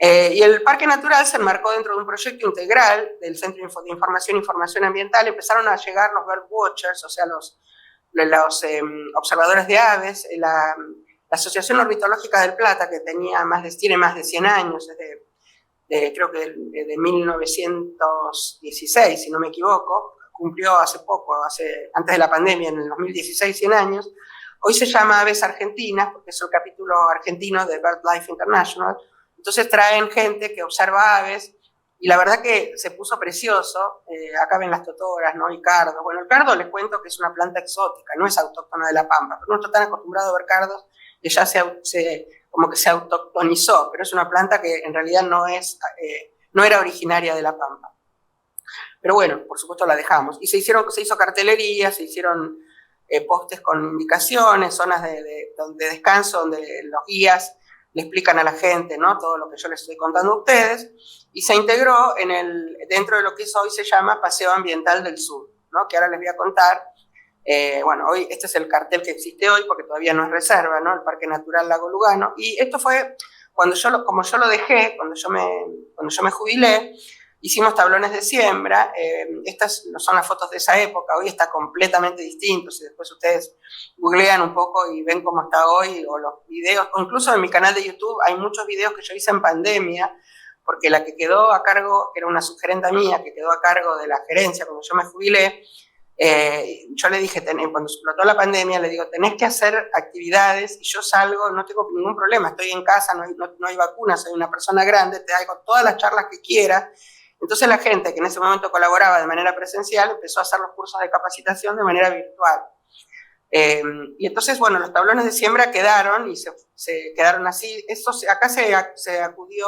A: Y el Parque Natural se enmarcó dentro de un proyecto integral del Centro de Información e Información Ambiental. Empezaron a llegar los bird watchers, o sea, los observadores de aves. La Asociación Ornitológica del Plata, que tiene más de 100 años, creo que de 1916, si no me equivoco, cumplió hace poco, antes de la pandemia, en el 2016, 100 años. Hoy se llama Aves Argentinas, porque es el capítulo argentino de BirdLife International. Entonces traen gente que observa aves, y la verdad que se puso precioso. Acá ven las totoras, ¿no? Y cardos. Bueno, el cardo les cuento que es una planta exótica, no es autóctona de La Pampa, pero uno está tan acostumbrado a ver cardos que ya como que se autoctonizó, pero es una planta que en realidad no era originaria de La Pampa. Pero bueno, por supuesto la dejamos. Y se hizo cartelería, se hicieron postes con indicaciones, zonas de descanso, donde los guías le explican a la gente, ¿no? Todo lo que yo les estoy contando a ustedes, y se integró dentro de lo que hoy se llama Paseo Ambiental del Sur, ¿no? Que ahora les voy a contar. Bueno, hoy este es el cartel que existe hoy, porque todavía no es reserva, ¿no? El Parque Natural Lago Lugano. Y esto fue como yo lo dejé, cuando yo me jubilé. Hicimos tablones de siembra. Estas no son las fotos de esa época, hoy está completamente distinto. Si después ustedes googlean un poco y ven cómo está hoy, o los videos, o incluso en mi canal de YouTube hay muchos videos que yo hice en pandemia, porque la que quedó a cargo, que era una subgerenta mía, que quedó a cargo de la gerencia cuando yo me jubilé, yo le dije, cuando explotó la pandemia, le digo, tenés que hacer actividades, y yo salgo, no tengo ningún problema, estoy en casa, no hay vacunas, soy una persona grande, te hago todas las charlas que quieras. Entonces la gente que en ese momento colaboraba de manera presencial empezó a hacer los cursos de capacitación de manera virtual. Y entonces, bueno, los tablones de siembra quedaron, y se quedaron así. Acá se acudió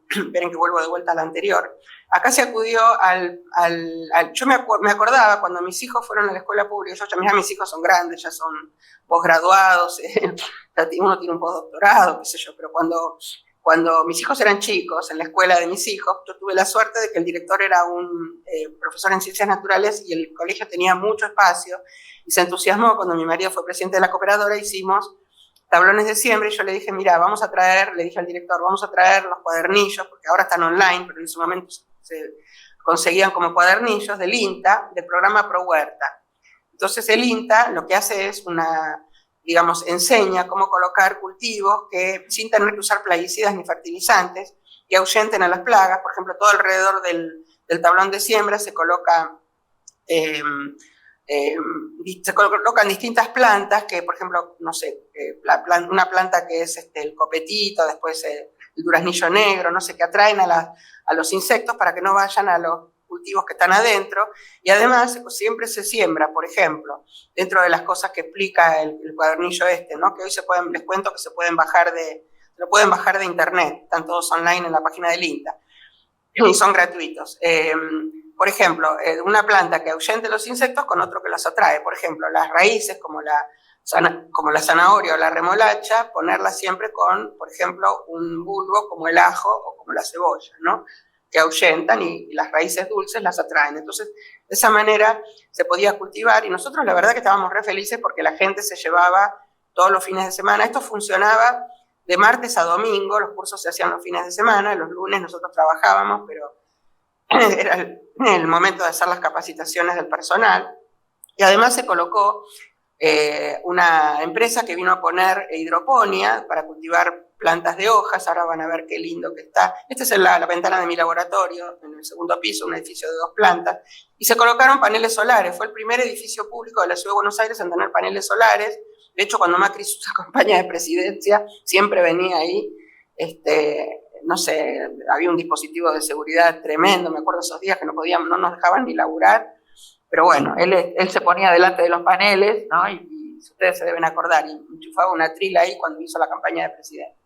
A: esperen que vuelvo de vuelta al anterior. Acá se acudió yo me acordaba cuando mis hijos fueron a la escuela pública. Mira, mis hijos son grandes, ya son posgraduados, uno tiene un postdoctorado, qué sé yo, pero cuando mis hijos eran chicos, en la escuela de mis hijos, yo tuve la suerte de que el director era un profesor en ciencias naturales, y el colegio tenía mucho espacio, y se entusiasmó cuando mi marido fue presidente de la cooperadora. Hicimos tablones de siembra, y yo le dije, mira, le dije al director, vamos a traer los cuadernillos, porque ahora están online, pero en ese momento se conseguían como cuadernillos del INTA, del programa Pro Huerta. Entonces el INTA lo que hace es enseña cómo colocar cultivos que, sin tener que usar plaguicidas ni fertilizantes, que ahuyenten a las plagas. Por ejemplo, todo alrededor del tablón de siembra se coloca Se colocan distintas plantas que, por ejemplo, no sé, una planta que es el copetito, después el duraznillo negro, no sé, que atraen a los insectos para que no vayan a los cultivos que están adentro, y además siempre se siembra, por ejemplo, dentro de las cosas que explica el cuadernillo ¿no? Que hoy les cuento que lo pueden bajar de internet, están todos online en la página del INTA, y son gratuitos. Por ejemplo, una planta que ahuyente los insectos con otro que los atrae. Por ejemplo, las raíces como la zanahoria o la remolacha, ponerlas siempre con, por ejemplo, un bulbo como el ajo o como la cebolla, ¿no? Que ahuyentan y las raíces dulces las atraen. Entonces, de esa manera se podía cultivar y nosotros la verdad que estábamos re felices porque la gente se llevaba todos los fines de semana. Esto funcionaba de martes a domingo, los cursos se hacían los fines de semana, los lunes nosotros trabajábamos, pero era el momento de hacer las capacitaciones del personal. Y además se colocó una empresa que vino a poner hidroponía para cultivar plantas de hojas. Ahora van a ver qué lindo que está. Esta es la ventana de mi laboratorio, en el segundo piso, un edificio de 2 plantas. Y se colocaron paneles solares. Fue el primer edificio público de la Ciudad de Buenos Aires en tener paneles solares. De hecho, cuando Macri hizo su campaña de presidencia, siempre venía ahí, no sé, había un dispositivo de seguridad tremendo. Me acuerdo esos días que no nos dejaban ni laburar. Pero bueno, él se ponía delante de los paneles, ¿no? Y ustedes se deben acordar, y enchufaba una trila ahí cuando hizo la campaña de presidente.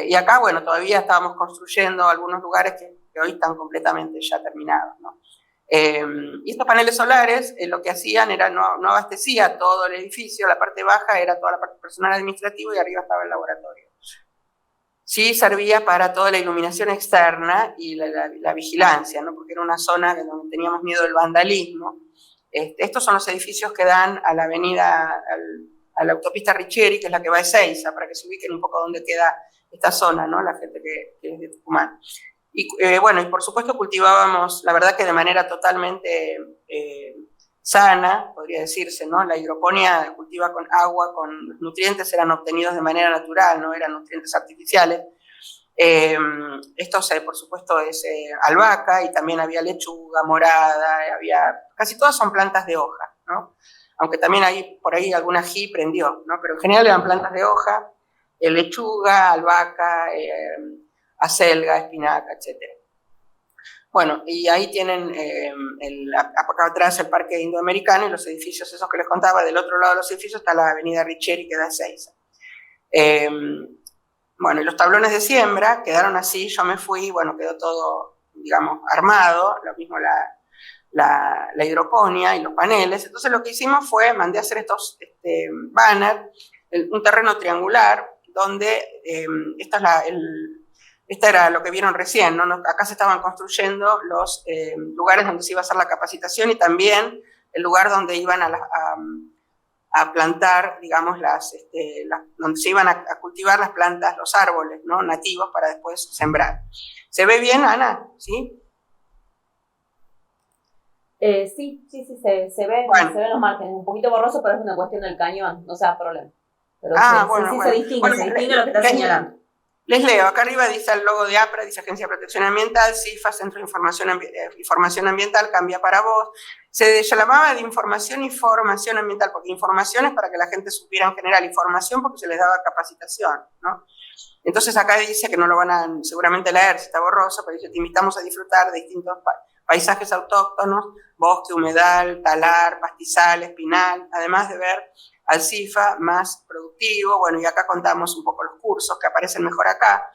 A: Y acá, bueno, todavía estábamos construyendo algunos lugares que hoy están completamente ya terminados, ¿no? Y estos paneles solares lo que hacían era, no abastecía todo el edificio, la parte baja era toda la parte personal administrativo y arriba estaba el laboratorio. Sí servía para toda la iluminación externa y la vigilancia, ¿no? Porque era una zona donde teníamos miedo del vandalismo. Estos son los edificios que dan a la avenida, a la autopista Richieri, que es la que va a Ezeiza, para que se ubiquen un poco dónde queda esta zona, ¿no? La gente que es de Tucumán. Y bueno, y por supuesto cultivábamos, la verdad que de manera totalmente sana, podría decirse, ¿no? La hidroponía cultiva con agua, con los nutrientes eran obtenidos de manera natural, no eran nutrientes artificiales. Esto, por supuesto, es albahaca y también había lechuga morada, casi todas son plantas de hoja, ¿no? Aunque también hay por ahí algún ají prendió, ¿no? Pero en general eran plantas de hoja, lechuga, albahaca, acelga, espinaca, etc. Bueno, y ahí tienen acá atrás el Parque Indoamericano y los edificios esos que les contaba. Del otro lado de los edificios está la avenida Richieri, que da a Ezeiza. Bueno, y los tablones de siembra quedaron así, yo me fui, bueno, quedó todo, digamos, armado, lo mismo la hidroponía y los paneles. Entonces lo que hicimos fue, mandé a hacer estos banners, un terreno triangular, donde esta era lo que vieron recién, ¿no? Acá se estaban construyendo los lugares donde se iba a hacer la capacitación y también el lugar donde iban a plantar, digamos, donde se iban a cultivar las plantas, los árboles, ¿no? Nativos para después sembrar. ¿Se ve bien, Ana? ¿Sí?
B: Sí, se ve, bueno. Se ven los márgenes, un poquito borroso, pero es una cuestión del cañón, no sea problema. Pero bueno.
A: Se
B: distingue lo que está señalando.
A: Les leo, acá arriba dice el logo de APRA, dice Agencia de Protección Ambiental, CIFA, Centro de Información Ambiental, cambia para vos. Se llamaba de información y formación ambiental, porque información es para que la gente supiera en general, información porque se les daba capacitación, ¿no? Entonces acá dice que no lo van a seguramente leer, si está borroso, pero dice, te invitamos a disfrutar de distintos paisajes autóctonos, bosque, humedal, talar, pastizales, pinal, además de ver al CIFA más productivo. Bueno, y acá contamos un poco los cursos que aparecen mejor acá.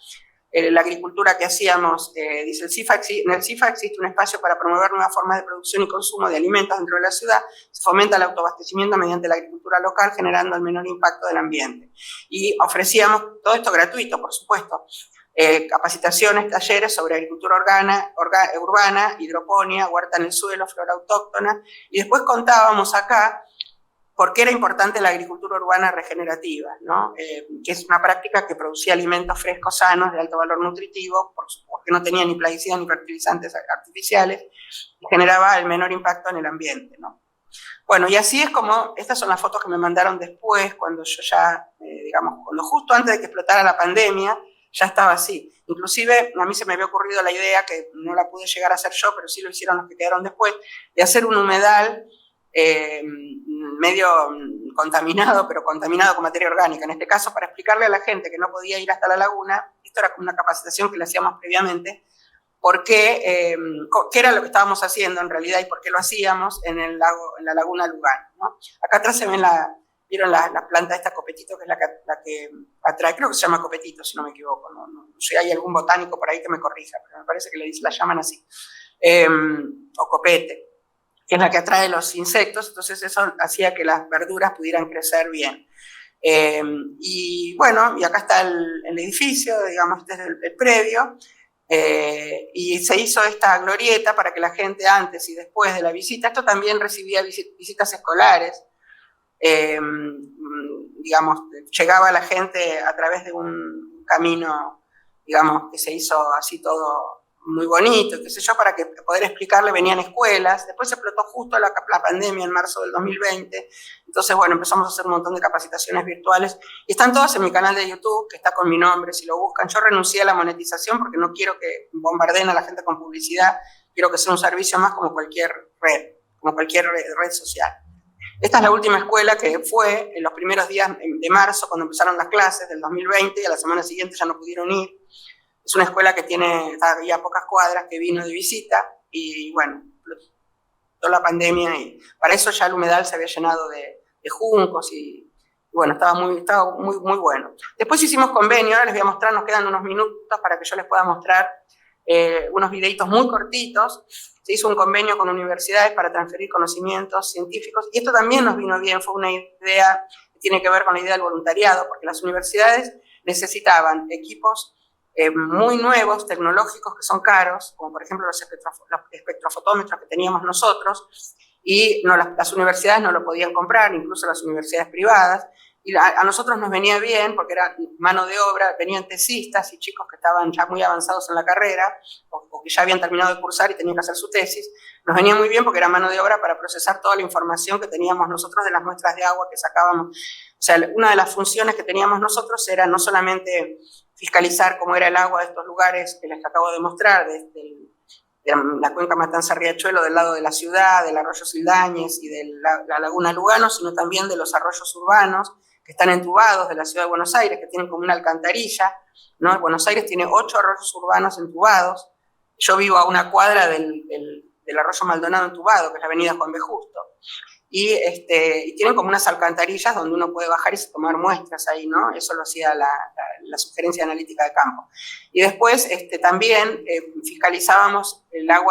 A: La agricultura que hacíamos, dice en el CIFA existe un espacio para promover nuevas formas de producción y consumo de alimentos dentro de la ciudad. Se fomenta el autoabastecimiento mediante la agricultura local, generando el menor impacto del ambiente. Y ofrecíamos todo esto gratuito, por supuesto. Capacitaciones, talleres sobre agricultura urbana, hidroponía, huerta en el suelo, flora autóctona. Y después contábamos acá por qué era importante la agricultura urbana regenerativa, ¿no? Que es una práctica que producía alimentos frescos, sanos, de alto valor nutritivo, porque no tenía ni plaguicidas ni fertilizantes artificiales, y generaba el menor impacto en el ambiente, ¿no? Bueno, y así es como, estas son las fotos que me mandaron después, cuando yo ya, digamos, cuando justo antes de que explotara la pandemia, ya estaba así. Inclusive a mí se me había ocurrido la idea, que no la pude llegar a hacer yo, pero sí lo hicieron los que quedaron después, de hacer un humedal medio contaminado, pero contaminado con materia orgánica. En este caso, para explicarle a la gente que no podía ir hasta la laguna, esto era como una capacitación que le hacíamos previamente, qué era lo que estábamos haciendo en realidad y por qué lo hacíamos en la laguna Lugano, ¿no? Acá atrás se ven vieron la planta de esta copetito, que es la que atrae, creo que se llama copetito, si no me equivoco, no sé si hay algún botánico por ahí que me corrija, pero me parece que la llaman así, o copete, que es la que atrae los insectos, entonces eso hacía que las verduras pudieran crecer bien. Y bueno, y acá está el edificio, digamos, este es el predio, y se hizo esta glorieta para que la gente antes y después de la visita, esto también recibía visitas escolares, digamos, llegaba la gente a través de un camino, digamos, que se hizo así todo muy bonito, qué sé yo, para que poder explicarle, venían escuelas, después se explotó justo la pandemia en marzo del 2020, entonces bueno, empezamos a hacer un montón de capacitaciones virtuales, y están todas en mi canal de YouTube, que está con mi nombre, si lo buscan. Yo renuncié a la monetización porque no quiero que bombardeen a la gente con publicidad, quiero que sea un servicio más como cualquier red social. Esta es la última escuela que fue en los primeros días de marzo, cuando empezaron las clases del 2020, y a la semana siguiente ya no pudieron ir. Es una escuela que tiene todavía pocas cuadras, que vino de visita, y bueno, toda la pandemia, y para eso ya el humedal se había llenado de juncos, y bueno, estaba muy bueno. Después hicimos convenio, ahora les voy a mostrar, nos quedan unos minutos para que yo les pueda mostrar unos videitos muy cortitos. Se hizo un convenio con universidades para transferir conocimientos científicos, y esto también nos vino bien, fue una idea que tiene que ver con la idea del voluntariado, porque las universidades necesitaban equipos muy nuevos, tecnológicos, que son caros, como por ejemplo los espectrofotómetros que teníamos nosotros, y las universidades no lo podían comprar, incluso las universidades privadas, y a nosotros nos venía bien porque era mano de obra, venían tesistas y chicos que estaban ya muy avanzados en la carrera o que ya habían terminado de cursar y tenían que hacer su tesis. Nos venía muy bien porque era mano de obra para procesar toda la información que teníamos nosotros de las muestras de agua que sacábamos. O sea, una de las funciones que teníamos nosotros era no solamente fiscalizar cómo era el agua de estos lugares que les acabo de mostrar, de la cuenca Matanza-Riachuelo del lado de la ciudad, del arroyo Sildañez y de la laguna Lugano, sino también de los arroyos urbanos que están entubados de la ciudad de Buenos Aires, que tienen como una alcantarilla, ¿no? Buenos Aires tiene 8 arroyos urbanos entubados. Yo vivo a una cuadra del arroyo Maldonado entubado, que es la avenida Juan B. Justo. Y tienen como unas alcantarillas donde uno puede bajar y tomar muestras ahí, ¿no? Eso lo hacía la sugerencia analítica de campo. Y después también fiscalizábamos la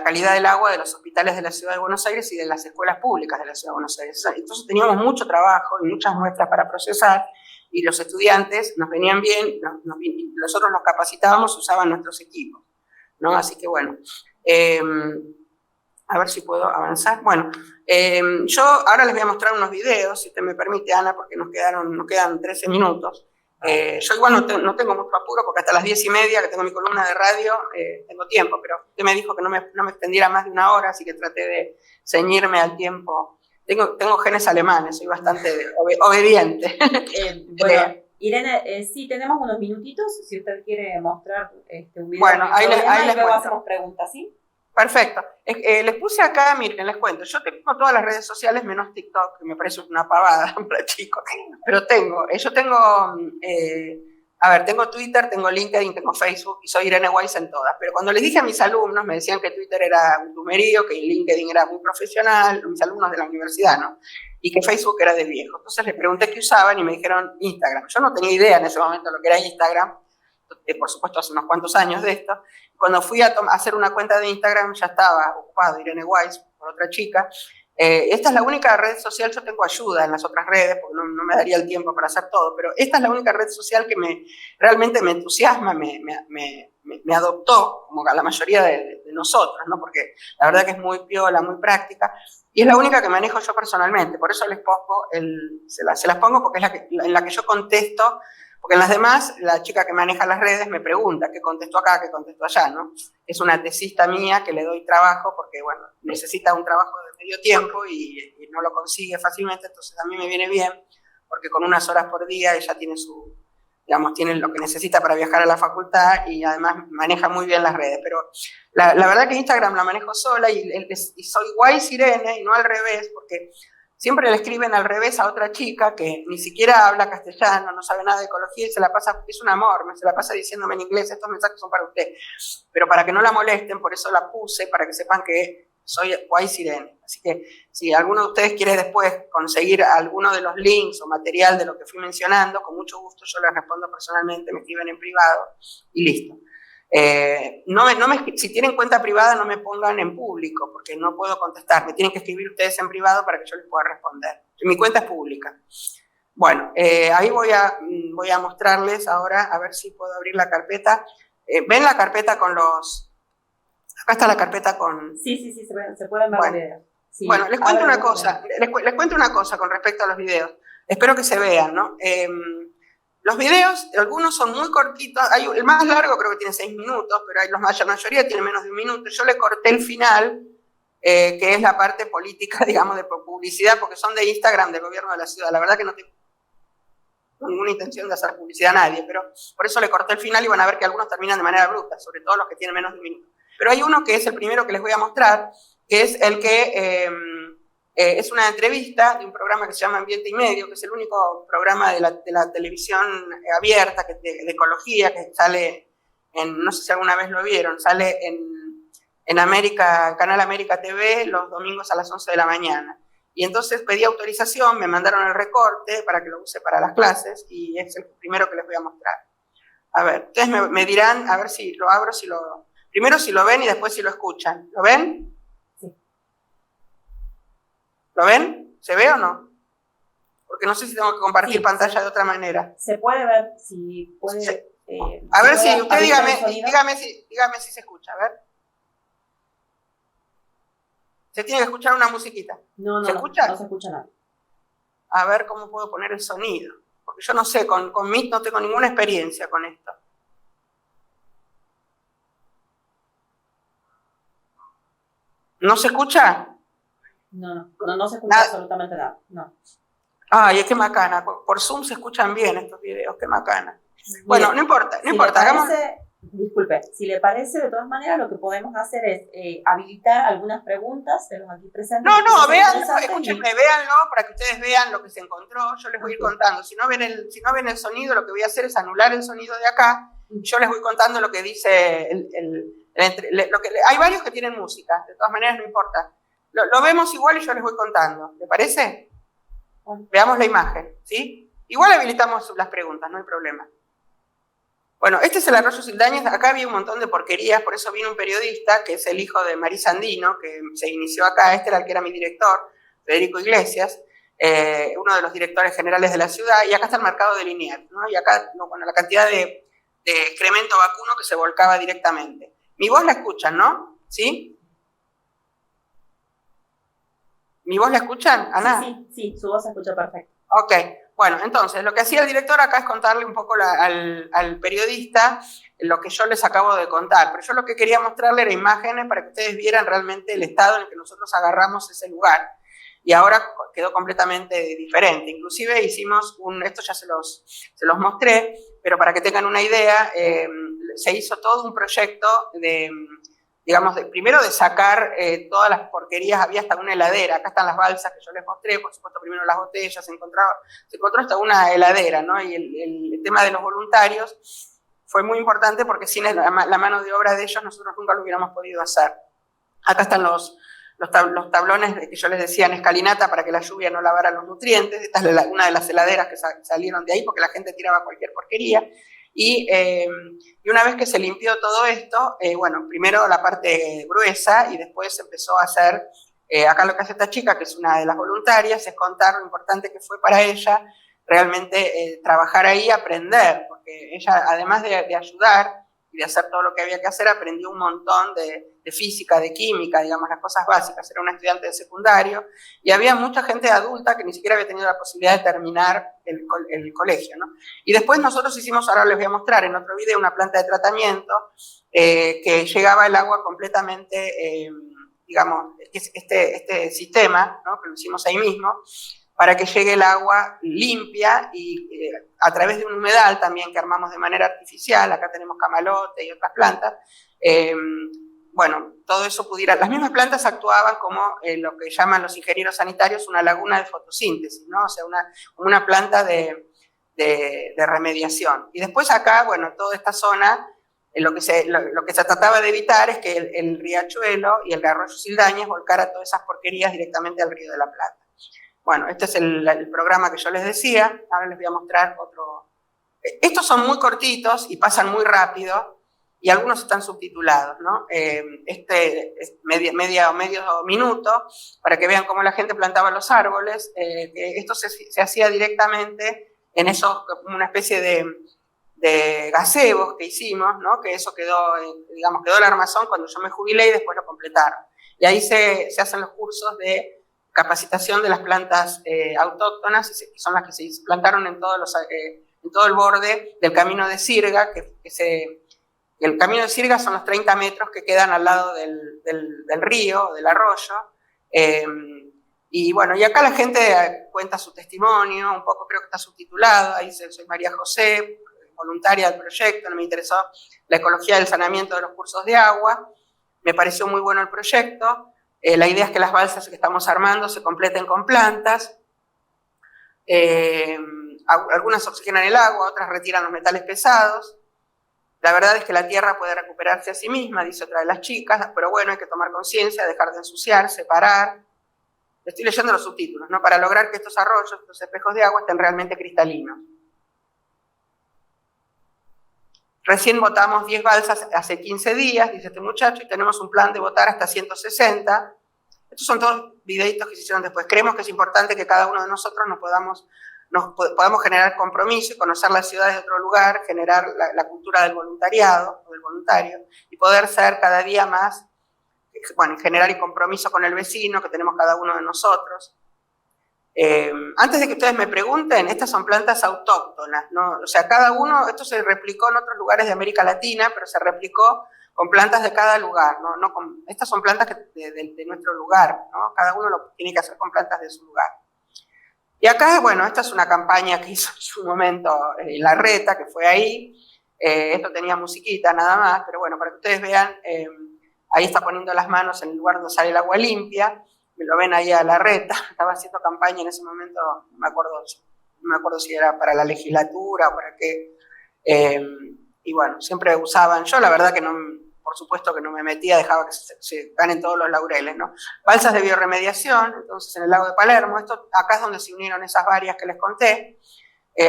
A: calidad del agua de los hospitales de la ciudad de Buenos Aires y de las escuelas públicas de la ciudad de Buenos Aires. Entonces teníamos mucho trabajo y muchas muestras para procesar, y los estudiantes nos venían bien, nosotros los capacitábamos, usaban nuestros equipos, ¿no? Así que bueno, a ver si puedo avanzar. Bueno, yo ahora les voy a mostrar unos videos, si usted me permite, Ana, porque nos quedan 13 minutos. Yo igual no tengo mucho apuro, porque hasta las 10:30, que tengo mi columna de radio, tengo tiempo, pero usted me dijo que no me extendiera más de 1 hora, así que traté de ceñirme al tiempo. Tengo genes alemanes, soy bastante obediente.
B: Bueno, Irene, sí, tenemos unos minutitos, si usted quiere mostrar un video.
A: Bueno, ahí les
B: luego hacemos preguntas, ¿sí?
A: Perfecto. Les puse acá, miren, les cuento, yo tengo todas las redes sociales menos TikTok, que me parece una pavada para chicos, pero tengo Twitter, tengo LinkedIn, tengo Facebook, y soy Irene Weiss en todas. Pero cuando les dije a mis alumnos, me decían que Twitter era un plumerío, que LinkedIn era muy profesional, mis alumnos de la universidad, ¿no? Y que Facebook era de viejo. Entonces les pregunté qué usaban y me dijeron Instagram. Yo no tenía idea en ese momento lo que era Instagram, por supuesto hace unos cuantos años de esto. Cuando fui a hacer una cuenta de Instagram ya estaba ocupado Irene Weiss por otra chica. Esta es la única red social, yo tengo ayuda en las otras redes porque no me daría el tiempo para hacer todo, pero esta es la única red social que realmente me entusiasma, me adoptó, como a la mayoría de nosotros, ¿no? Porque la verdad que es muy piola, muy práctica, y es la única que manejo yo personalmente. Por eso les pongo se las pongo, porque es en la que yo contesto. Porque en las demás, la chica que maneja las redes me pregunta qué contesto acá, qué contesto allá, ¿no? Es una tesista mía que le doy trabajo porque, bueno, necesita un trabajo de medio tiempo y no lo consigue fácilmente, entonces a mí me viene bien porque con unas horas por día ella tiene su digamos, tiene lo que necesita para viajar a la facultad y además maneja muy bien las redes. Pero la verdad que Instagram la manejo sola y soy Wise Irene y no al revés, porque siempre le escriben al revés a otra chica que ni siquiera habla castellano, no sabe nada de ecología y se la pasa, es un amor, se la pasa diciéndome en inglés, estos mensajes son para usted. Pero para que no la molesten, por eso la puse, para que sepan que soy Wise Irene. Así que si alguno de ustedes quiere después conseguir alguno de los links o material de lo que fui mencionando, con mucho gusto yo les respondo personalmente, me escriben en privado y listo. Si tienen cuenta privada no me pongan en público porque no puedo contestar, me tienen que escribir ustedes en privado para que yo les pueda responder. Mi cuenta es pública. Bueno, ahí voy a mostrarles ahora, a ver si puedo abrir la carpeta. ¿Ven la carpeta con los...? Acá está la carpeta con...
B: Sí, se pueden ver los videos. Sí.
A: Bueno, les cuento una cosa, les cuento una cosa con respecto a los videos. Espero que se vean, ¿no? Los videos, algunos son muy cortitos, el más largo creo que tiene 6 minutos, pero la mayoría tiene menos de 1 minuto. Yo le corté el final, que es la parte política, digamos, de publicidad, porque son de Instagram del gobierno de la ciudad. La verdad que no tengo ninguna intención de hacer publicidad a nadie, pero por eso le corté el final y van a ver que algunos terminan de manera bruta, sobre todo los que tienen menos de 1 minuto. Pero hay uno que es el primero que les voy a mostrar, que es el que es una entrevista de un programa que se llama Ambiente y Medio, que es el único programa de la televisión abierta de ecología que sale no sé si alguna vez lo vieron, sale en Canal América TV los domingos a las 11 de la mañana. Y entonces pedí autorización, me mandaron el recorte para que lo use para las clases y es el primero que les voy a mostrar. A ver, ustedes me dirán, a ver si lo abro, primero si lo ven y después si lo escuchan. ¿Lo ven?
B: Sí.
A: ¿Lo ven? ¿Se ve o no? Porque no sé si tengo que compartir pantalla de otra manera.
B: Se puede ver, si puede...
A: Sí. A ver si, usted dígame si se escucha, a ver. Se tiene que escuchar una musiquita.
B: No,
A: ¿Se escucha?
B: No se escucha nada.
A: A ver cómo puedo poner el sonido. Porque yo no sé, con Meet no tengo ninguna experiencia con esto. ¿No se escucha?
B: No se escucha absolutamente nada. No.
A: Ay, qué macana. Por Zoom se escuchan bien estos videos, qué macana. Bueno, no importa.
B: Disculpe, si le parece, de todas maneras, lo que podemos hacer es habilitar algunas preguntas de los aquí presentes.
A: No, véanlo, escúchenme, véanlo para que ustedes vean lo que se encontró. Yo les voy a ir contando. Si no ven el sonido, lo que voy a hacer es anular el sonido de acá. Yo les voy contando lo que dice hay varios que tienen música, de todas maneras no importa. Lo vemos igual y yo les voy contando. ¿Le parece? Veamos la imagen, ¿sí? Igual habilitamos las preguntas, no hay problema. Bueno, este es el Arroyo Sildañez. Acá había un montón de porquerías, por eso vino un periodista, que es el hijo de Marisa Andino, que se inició acá. Este era el que era mi director, Federico Iglesias, uno de los directores generales de la ciudad, y acá está el mercado de Liniers, ¿no? Y acá, la cantidad de excremento vacuno que se volcaba directamente. Mi voz la escuchan, ¿no? ¿Sí? ¿Mi voz la escuchan, Ana?
B: Sí, su voz se escucha perfecto.
A: Ok, bueno, entonces, lo que hacía el director acá es contarle un poco al periodista lo que yo les acabo de contar, pero yo lo que quería mostrarle era imágenes para que ustedes vieran realmente el estado en el que nosotros agarramos ese lugar. Y ahora quedó completamente diferente. Inclusive hicimos esto ya se los mostré, pero para que tengan una idea, se hizo todo un proyecto primero de sacar todas las porquerías. Había hasta una heladera, acá están las balsas que yo les mostré, por supuesto primero las botellas, se encontró hasta una heladera, ¿no? Y el tema de los voluntarios fue muy importante porque sin la mano de obra de ellos nosotros nunca lo hubiéramos podido hacer. Acá están los tablones que yo les decía en escalinata para que la lluvia no lavara los nutrientes. Esta es una de las heladeras que salieron de ahí porque la gente tiraba cualquier porquería. Y una vez que se limpió todo esto, primero la parte gruesa y después empezó a hacer, acá lo que hace esta chica, que es una de las voluntarias, es contar lo importante que fue para ella realmente trabajar ahí, aprender, porque ella además de ayudar y de hacer todo lo que había que hacer, aprendió un montón de física, de química, digamos, las cosas básicas. Era una estudiante de secundario y había mucha gente adulta que ni siquiera había tenido la posibilidad de terminar el colegio, ¿no? Y después nosotros hicimos, ahora les voy a mostrar en otro video, una planta de tratamiento que llegaba el agua completamente, este sistema, ¿no? Que lo hicimos ahí mismo, para que llegue el agua limpia y a través de un humedal también que armamos de manera artificial. Acá tenemos camalote y otras plantas. Bueno, todo eso pudiera... Las mismas plantas actuaban como lo que llaman los ingenieros sanitarios una laguna de fotosíntesis, ¿no? O sea, una planta de remediación. Y después acá, bueno, toda esta zona, lo que se trataba de evitar es que el riachuelo y el arroyo Sildañez volcara todas esas porquerías directamente al Río de la Plata. Bueno, este es el programa que yo les decía. Ahora les voy a mostrar otro. Estos son muy cortitos y pasan muy rápido, y algunos están subtitulados, ¿no? Este es medio minuto, para que vean cómo la gente plantaba los árboles. Esto se hacía directamente en esos, una especie de gazebos que hicimos, ¿no? Que eso quedó, digamos, quedó el armazón cuando yo me jubilé y después lo completaron. Y ahí se hacen los cursos de capacitación de las plantas autóctonas, y son las que se plantaron en todo el borde del camino de Sirga, el camino de Sirga son los 30 metros que quedan al lado del río, del arroyo. Y bueno, y acá la gente cuenta su testimonio, un poco creo que está subtitulado. Ahí dice: soy María José, voluntaria del proyecto, no me interesó la ecología del saneamiento de los cursos de agua. Me pareció muy bueno el proyecto. La idea es que las balsas que estamos armando se completen con plantas. Algunas oxigenan el agua, otras retiran los metales pesados. La verdad es que la tierra puede recuperarse a sí misma, dice otra de las chicas, pero bueno, hay que tomar conciencia, dejar de ensuciar, separar. Estoy leyendo los subtítulos, ¿no? Para lograr que estos arroyos, estos espejos de agua, estén realmente cristalinos. Recién votamos 10 balsas hace 15 días, dice este muchacho, y tenemos un plan de votar hasta 160. Estos son todos videitos que se hicieron después. Creemos que es importante que cada uno de nosotros podamos generar compromiso y conocer las ciudades de otro lugar, generar la cultura del voluntariado, o del voluntario, y poder ser cada día más, bueno, generar el compromiso con el vecino que tenemos cada uno de nosotros. Antes de que ustedes me pregunten, estas son plantas autóctonas, ¿no? O sea, cada uno, esto se replicó en otros lugares de América Latina, pero se replicó con plantas de cada lugar, ¿no? Estas son plantas de nuestro lugar, ¿no? Cada uno lo tiene que hacer con plantas de su lugar. Y acá, bueno, esta es una campaña que hizo en su momento Larreta, que fue ahí. Esto tenía musiquita nada más, pero bueno, para que ustedes vean, ahí está poniendo las manos en el lugar donde sale el agua limpia. Me lo ven ahí a Larreta, estaba haciendo campaña en ese momento, no me acuerdo si era para la legislatura o para qué. Y bueno, siempre usaban, yo la verdad que no, por supuesto que no me metía, dejaba que se ganen todos los laureles, ¿no? Balsas de biorremediación, entonces en el lago de Palermo, acá es donde se unieron esas varias que les conté.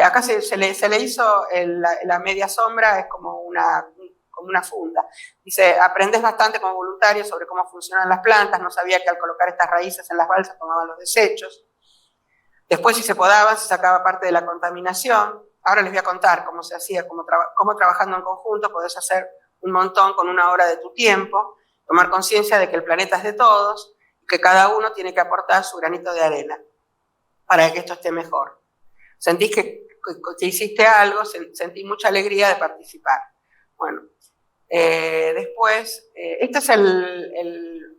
A: Acá se le hizo la media sombra, es como una funda. Dice: aprendes bastante como voluntario sobre cómo funcionan las plantas, no sabía que al colocar estas raíces en las balsas tomaban los desechos. Después, si se podaban, se sacaba parte de la contaminación. Ahora les voy a contar cómo se hacía, cómo trabajando en conjunto podés hacer un montón con 1 hora de tu tiempo, tomar conciencia de que el planeta es de todos y que cada uno tiene que aportar su granito de arena para que esto esté mejor. Sentís que hiciste algo, sentí mucha alegría de participar. Bueno, después, este es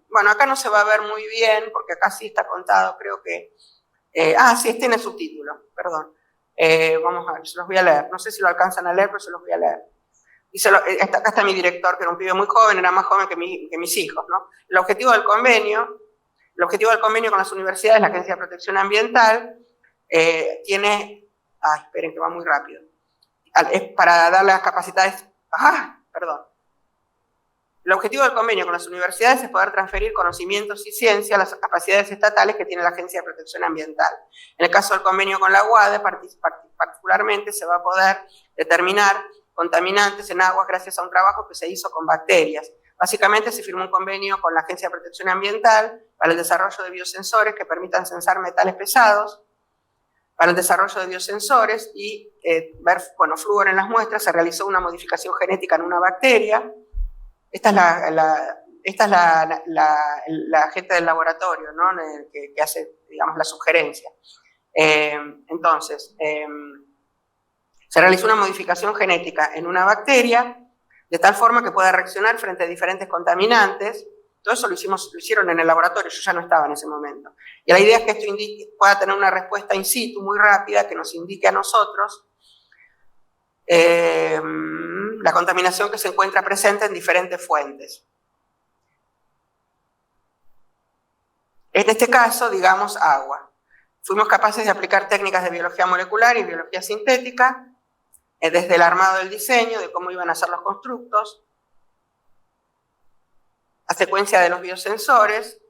A: bueno, acá no se va a ver muy bien porque acá sí está contado, creo que... sí, tiene subtítulo, perdón. Vamos a ver, se los voy a leer. No sé si lo alcanzan a leer, pero se los voy a leer. Dice, acá está mi director, que era un pibe muy joven, era más joven que mis hijos, ¿no? El objetivo del convenio con las universidades, la Agencia de Protección Ambiental, tiene... esperen que va muy rápido. Es para dar las capacidades... El objetivo del convenio con las universidades es poder transferir conocimientos y ciencia a las capacidades estatales que tiene la Agencia de Protección Ambiental. En el caso del convenio con la UADE, particularmente, se va a poder determinar contaminantes en aguas gracias a un trabajo que se hizo con bacterias. Básicamente se firmó un convenio con la Agencia de Protección Ambiental para el desarrollo de biosensores que permitan censar metales pesados, para el desarrollo de biosensores y ver, flúor en las muestras. Se realizó una modificación genética en una bacteria. Esta es la gente del laboratorio, ¿no? que hace, digamos, la sugerencia. Entonces, se realizó una modificación genética en una bacteria de tal forma que pueda reaccionar frente a diferentes contaminantes. Todo eso lo hicieron en el laboratorio, yo ya no estaba en ese momento. Y la idea es que esto pueda tener una respuesta in situ muy rápida que nos indique a nosotros la contaminación que se encuentra presente en diferentes fuentes. En este caso, digamos, agua. Fuimos capaces de aplicar técnicas de biología molecular y biología sintética, desde el armado del diseño, de cómo iban a ser los constructos, la secuencia de los biosensores,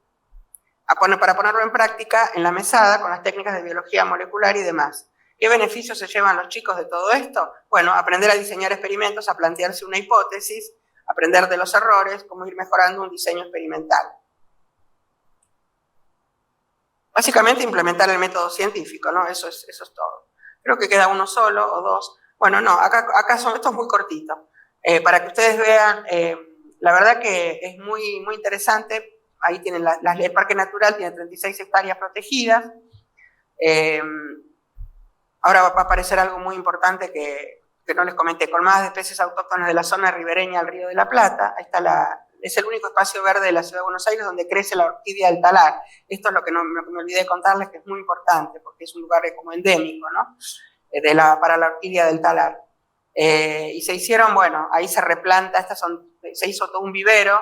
A: para ponerlo en práctica en la mesada con las técnicas de biología molecular y demás. ¿Qué beneficios se llevan los chicos de todo esto? Bueno, aprender a diseñar experimentos, a plantearse una hipótesis, aprender de los errores, cómo ir mejorando un diseño experimental. Básicamente implementar el método científico, ¿no? Eso es todo. Creo que queda uno solo o dos. Bueno, no, acá esto es muy cortito. Para que ustedes vean, la verdad que es muy, muy interesante. Ahí tienen el Parque Natural, tiene 36 hectáreas protegidas. Ahora va a aparecer algo muy importante que no les comenté. Colmadas de especies autóctonas de la zona ribereña al Río de la Plata. Ahí está es el único espacio verde de la Ciudad de Buenos Aires donde crece la orquídea del talar. Esto es lo que me olvidé de contarles, que es muy importante, porque es un lugar como endémico, ¿no? Para la orquídea del talar. Y se hicieron, bueno, ahí se replanta, se hizo todo un vivero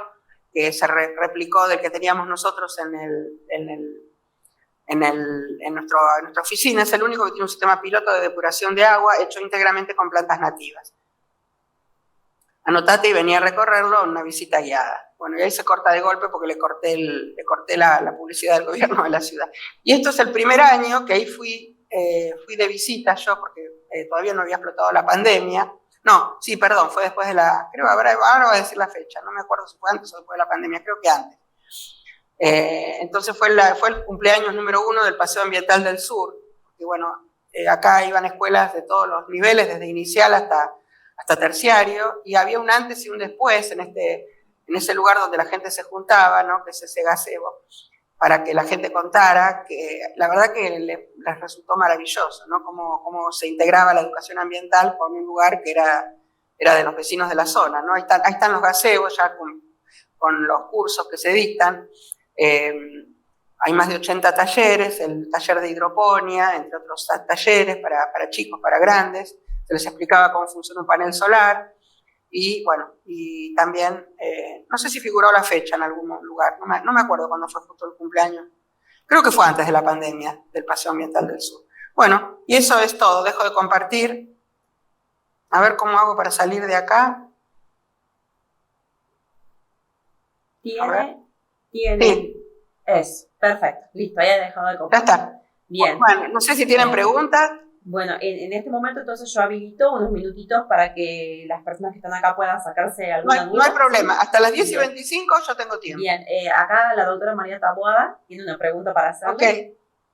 A: que se replicó del que teníamos nosotros en nuestra oficina. Es el único que tiene un sistema piloto de depuración de agua hecho íntegramente con plantas nativas. Anotate y venía a recorrerlo en una visita guiada. Bueno, y ahí se corta de golpe porque le corté la publicidad del gobierno de la ciudad. Y esto es el primer año que ahí fui de visita yo, porque todavía no había explotado la pandemia. No, sí, perdón, fue después de ahora voy a decir la fecha, no me acuerdo si fue antes o después de la pandemia, creo que antes. Entonces fue el cumpleaños número 1 del Paseo Ambiental del Sur, porque bueno, acá iban escuelas de todos los niveles, desde inicial hasta terciario, y había un antes y un después en ese lugar donde la gente se juntaba, ¿no? Que es ese gazebo, para que la gente contara, que la verdad que les resultó maravilloso, ¿no? Cómo se integraba la educación ambiental con un lugar que era de los vecinos de la zona, ¿no? Ahí están los gazebos ya con los cursos que se dictan. Hay más de 80 talleres, el taller de hidroponía, entre otros talleres para chicos, para grandes. Se les explicaba cómo funciona un panel solar. Y bueno, y también, no sé si figuró la fecha en algún lugar, no me acuerdo cuándo fue justo el cumpleaños. Creo que fue antes de la pandemia del Paseo Ambiental del Sur. Bueno, y eso es todo. Dejo de compartir. A ver cómo hago para salir de acá.
B: Tiene.
A: Sí.
B: Es, perfecto. Listo, ya he dejado de compartir.
A: Ya está.
B: Bien.
A: Bueno, no sé si tienen preguntas.
B: Bueno, en este momento entonces yo habilito unos minutitos para que las personas que están acá puedan sacarse alguna duda.
A: No hay problema, hasta las 10:25 yo tengo tiempo.
B: Bien, acá la doctora María Taboada tiene una pregunta para hacerle.
A: Ok,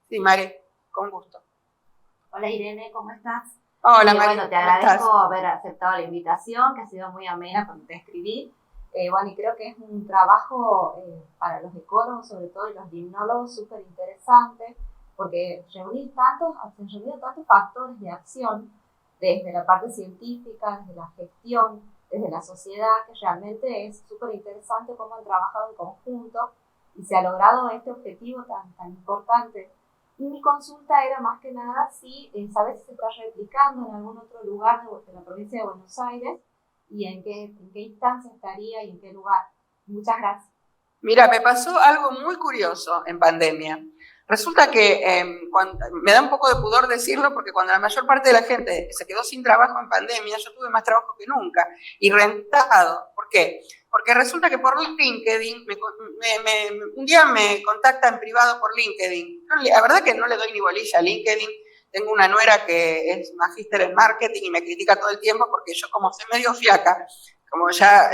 A: sí, Mari, con gusto.
C: Hola Irene, ¿cómo estás?
A: Hola Mari,
C: bueno, te agradezco haber aceptado la invitación, que ha sido muy amena cuando te escribí. Bueno, y creo que es un trabajo para los ecólogos, sobre todo, y los limnólogos, súper interesante, porque se han reunido tantos factores de acción, desde la parte científica, desde la gestión, desde la sociedad, que realmente es súper interesante cómo han trabajado en conjunto y se ha logrado este objetivo tan importante. Y mi consulta era más que nada si sabes si se está replicando en algún otro lugar de la provincia de Buenos Aires y en qué instancia estaría y en qué lugar. Muchas gracias.
A: Mira, me pasó algo muy curioso en pandemia. Resulta que me da un poco de pudor decirlo porque cuando la mayor parte de la gente se quedó sin trabajo en pandemia, yo tuve más trabajo que nunca y rentado. ¿Por qué? Porque resulta que por LinkedIn, un día me contacta en privado por LinkedIn. La verdad que no le doy ni bolilla a LinkedIn. Tengo una nuera que es magíster en marketing y me critica todo el tiempo porque yo como soy medio fiaca, como ya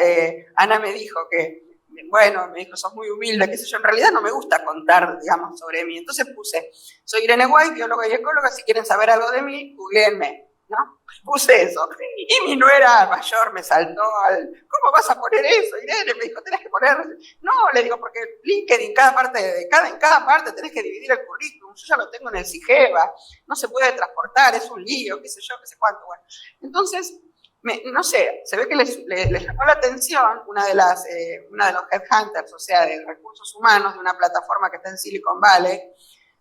A: Ana me dijo que, bueno, me dijo, sos muy humilde, qué sé yo, en realidad no me gusta contar, digamos, sobre mí. Entonces puse, soy Irene White, bióloga y ecóloga, si quieren saber algo de mí, googleenme, ¿no? Puse eso. Y mi nuera mayor me saltó ¿cómo vas a poner eso, Irene? Me dijo, tenés que poner, no, le digo, porque LinkedIn, en cada parte tenés que dividir el currículum, yo ya lo tengo en el CIGEVA, no se puede transportar, es un lío, qué sé yo, qué sé cuánto, bueno. Entonces, no sé, se ve que les llamó la atención una de los headhunters, o sea, de recursos humanos de una plataforma que está en Silicon Valley,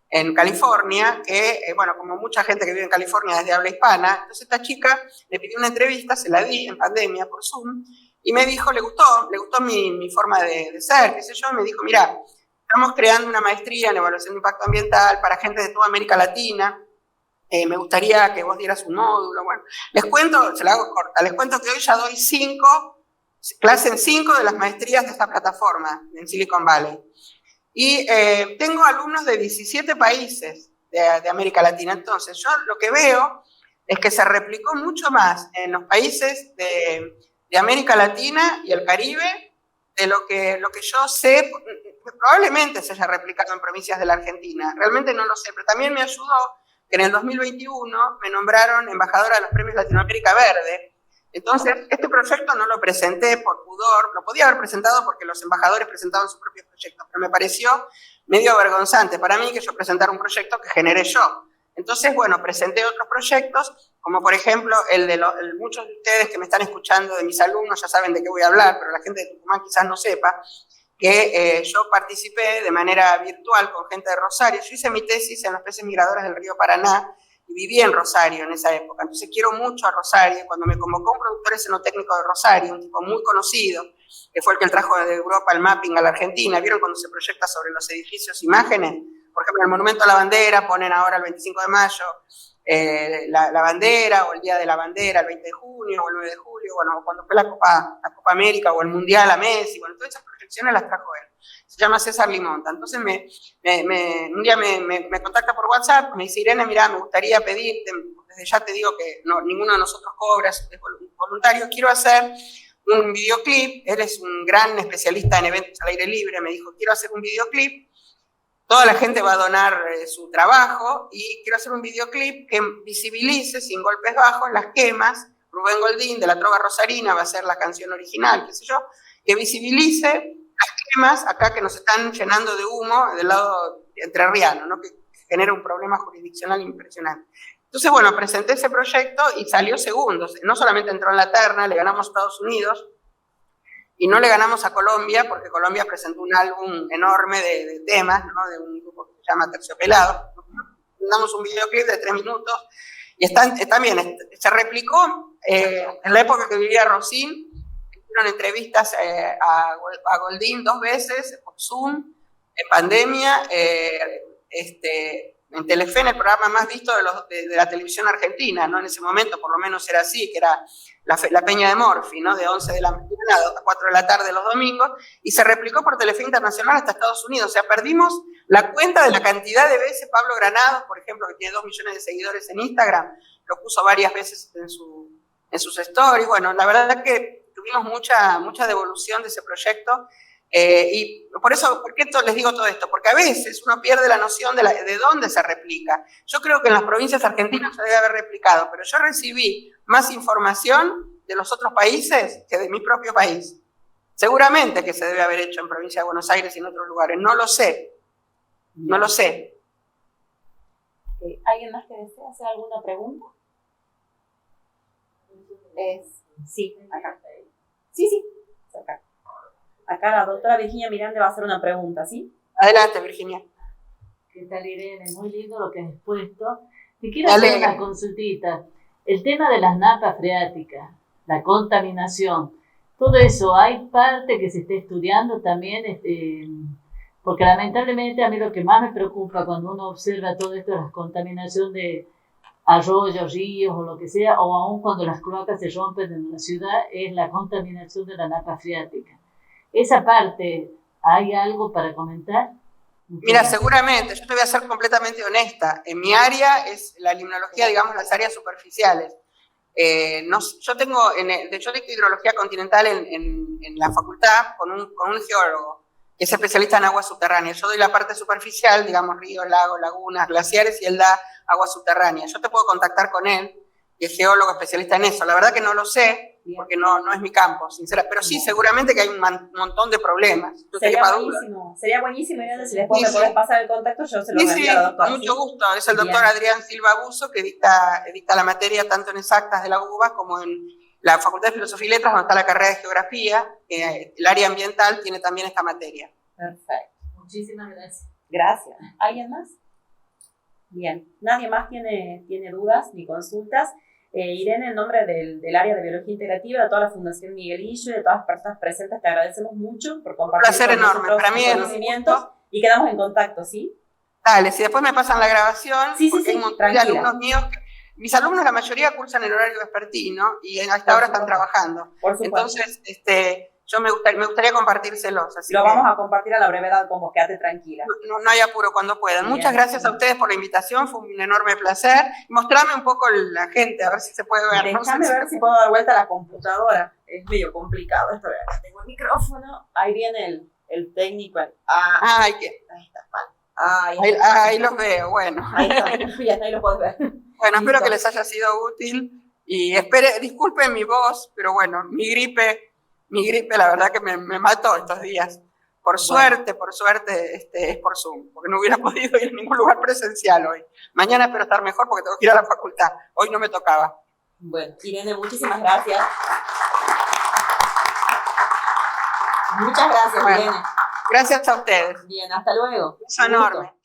A: en California, que, bueno, como mucha gente que vive en California desde habla hispana, entonces esta chica me pidió una entrevista, se la di en pandemia por Zoom, y me dijo, le gustó mi forma de ser, qué sé yo, y me dijo, mira, estamos creando una maestría en evaluación de impacto ambiental para gente de toda América Latina, me gustaría que vos dieras un módulo, bueno, les cuento, se la hago corta, les cuento que hoy ya doy clase en 5 de las maestrías de esta plataforma en Silicon Valley. Y tengo alumnos de 17 países de América Latina. Entonces, yo lo que veo es que se replicó mucho más en los países de América Latina y el Caribe de lo que yo sé. Probablemente se haya replicado en provincias de la Argentina. Realmente no lo sé, pero también me ayudó que en el 2021 me nombraron embajadora de los Premios Latinoamérica Verde. Entonces, este proyecto no lo presenté por pudor, lo podía haber presentado porque los embajadores presentaban sus propios proyectos, pero me pareció medio avergonzante para mí que yo presentara un proyecto que generé yo. Entonces, bueno, presenté otros proyectos, como por ejemplo muchos de ustedes que me están escuchando, de mis alumnos, ya saben de qué voy a hablar, pero la gente de Tucumán quizás no sepa, que yo participé de manera virtual con gente de Rosario. Yo hice mi tesis en los peces migradores del río Paraná, y viví en Rosario en esa época, entonces quiero mucho a Rosario. Cuando me convocó un productor escenotécnico de Rosario, un tipo muy conocido, que fue el que trajo de Europa el mapping a la Argentina, ¿vieron cuando se proyecta sobre los edificios imágenes? Por ejemplo, el Monumento a la Bandera ponen ahora el 25 de mayo la bandera, o el Día de la Bandera el 20 de junio, o el 9 de julio, bueno, cuando fue la Copa América, o el Mundial a Messi, bueno, todas esas proyecciones las trajo él. Se llama César Limonta. Entonces un día me contacta por WhatsApp, me dice, Irene, mira, me gustaría pedirte, desde ya te digo que ninguno de nosotros cobra, es voluntario, quiero hacer un videoclip, él es un gran especialista en eventos al aire libre, me dijo, quiero hacer un videoclip, toda la gente va a donar su trabajo, y quiero hacer un videoclip que visibilice sin golpes bajos las quemas. Rubén Goldín, de la Trova Rosarina, va a ser la canción original, qué sé yo, que visibilice las quemas acá que nos están llenando de humo del lado entrerriano, ¿no? Que genera un problema jurisdiccional impresionante. Entonces, bueno, presenté ese proyecto y salió segundo. No solamente entró en la terna, le ganamos a Estados Unidos, y no le ganamos a Colombia, porque Colombia presentó un álbum enorme de temas, ¿no? De un grupo que se llama Terciopelado. Damos un videoclip de 3 minutos, y también se replicó en la época que vivía Rosín. Hicieron entrevistas a Goldín 2 veces por Zoom, en pandemia, en Telefe, en el programa más visto de la televisión argentina, ¿no? En ese momento, por lo menos era así, que era la Peña de Morphy, ¿no? De 11 de la mañana a 4 de la tarde los domingos, y se replicó por Telefe Internacional hasta Estados Unidos. O sea, perdimos la cuenta de la cantidad de veces Pablo Granados, por ejemplo, que tiene 2 millones de seguidores en Instagram, lo puso varias veces en sus stories. Bueno, la verdad que tuvimos mucha devolución de ese proyecto. Y por qué les digo todo esto? Porque a veces uno pierde la noción de dónde se replica. Yo creo que en las provincias argentinas se debe haber replicado, pero yo recibí más información de los otros países que de mi propio país. Seguramente que se debe haber hecho en provincia de Buenos Aires y en otros lugares, no lo sé. No lo sé.
B: ¿Alguien más que desea hacer alguna pregunta? Sí, acá. Sí, acá. Acá la doctora Virginia Miranda va a hacer una pregunta, ¿sí?
A: Adelante, Virginia.
D: ¿Qué tal, Irene? Muy lindo lo que has expuesto. Te quiero hacer una consultita. El tema de las napas freáticas, la contaminación, todo eso, ¿hay parte que se esté estudiando también? Porque lamentablemente a mí lo que más me preocupa cuando uno observa todo esto de la contaminación de arroyos, ríos o lo que sea, o aún cuando las cloacas se rompen en la ciudad, es la contaminación de la napa freática. Esa parte, ¿hay algo para comentar?
A: Mira, seguramente, yo te voy a ser completamente honesta. En mi área es la limnología, digamos, las áreas superficiales. Yo dicto hidrología continental en la facultad con un geólogo que es especialista en aguas subterráneas. Yo doy la parte superficial, digamos, ríos, lagos, lagunas, glaciares, y él da aguas subterráneas. Yo te puedo contactar con él, y es geólogo especialista en eso. La verdad que no lo sé, porque no es mi campo, sincera, pero sí, seguramente que hay un montón de problemas.
B: Sería buenísimo, si después me podés pasar el contacto, yo se lo envío al doctor.
A: Con mucho gusto. Es el doctor Adrián Silva Buso, que dicta la materia tanto en exactas de la UBA como en la Facultad de Filosofía y Letras, donde está la carrera de Geografía, el área ambiental tiene también esta materia.
B: Perfecto.
D: Muchísimas gracias.
B: Gracias. ¿Alguien más? Bien. ¿Nadie más tiene dudas ni consultas? Irene, en nombre del área de Biología Integrativa, de toda la Fundación Miguelillo y de todas las personas presentes, te agradecemos mucho por compartir
A: Un placer enorme. Para mí
B: conocimientos y quedamos en contacto, ¿sí?
A: Dale, si después me pasan la grabación,
B: sí,
A: porque hay un montón de alumnos míos. Mis alumnos, la mayoría, cursan el horario vespertino y hasta ahora están trabajando.
B: Por supuesto.
A: Entonces, yo me gustaría compartírselos. Así
B: lo vamos a compartir a la brevedad, como quédate tranquila.
A: No hay apuro cuando puedan. Bien. Muchas gracias a ustedes por la invitación, fue un enorme placer. Mostrame un poco la gente, a ver si se puede ver.
B: Déjame ver si puedo dar vuelta a la computadora. Es medio complicado esto. Acá tengo el micrófono. Ahí viene el técnico.
A: Ahí
B: está.
A: Ahí los veo, bueno.
B: Ahí está, bien, ahí lo puedes ver.
A: Bueno, espero que les haya sido útil y disculpen mi voz, pero bueno, mi gripe la verdad que me mató estos días. Por suerte, es por Zoom, porque no hubiera podido ir a ningún lugar presencial hoy. Mañana espero estar mejor porque tengo que ir a la facultad. Hoy no me tocaba.
B: Bueno, Irene, muchísimas gracias. Muchas gracias, Irene.
A: Gracias a ustedes.
B: Bien, hasta luego.
A: Un beso enorme.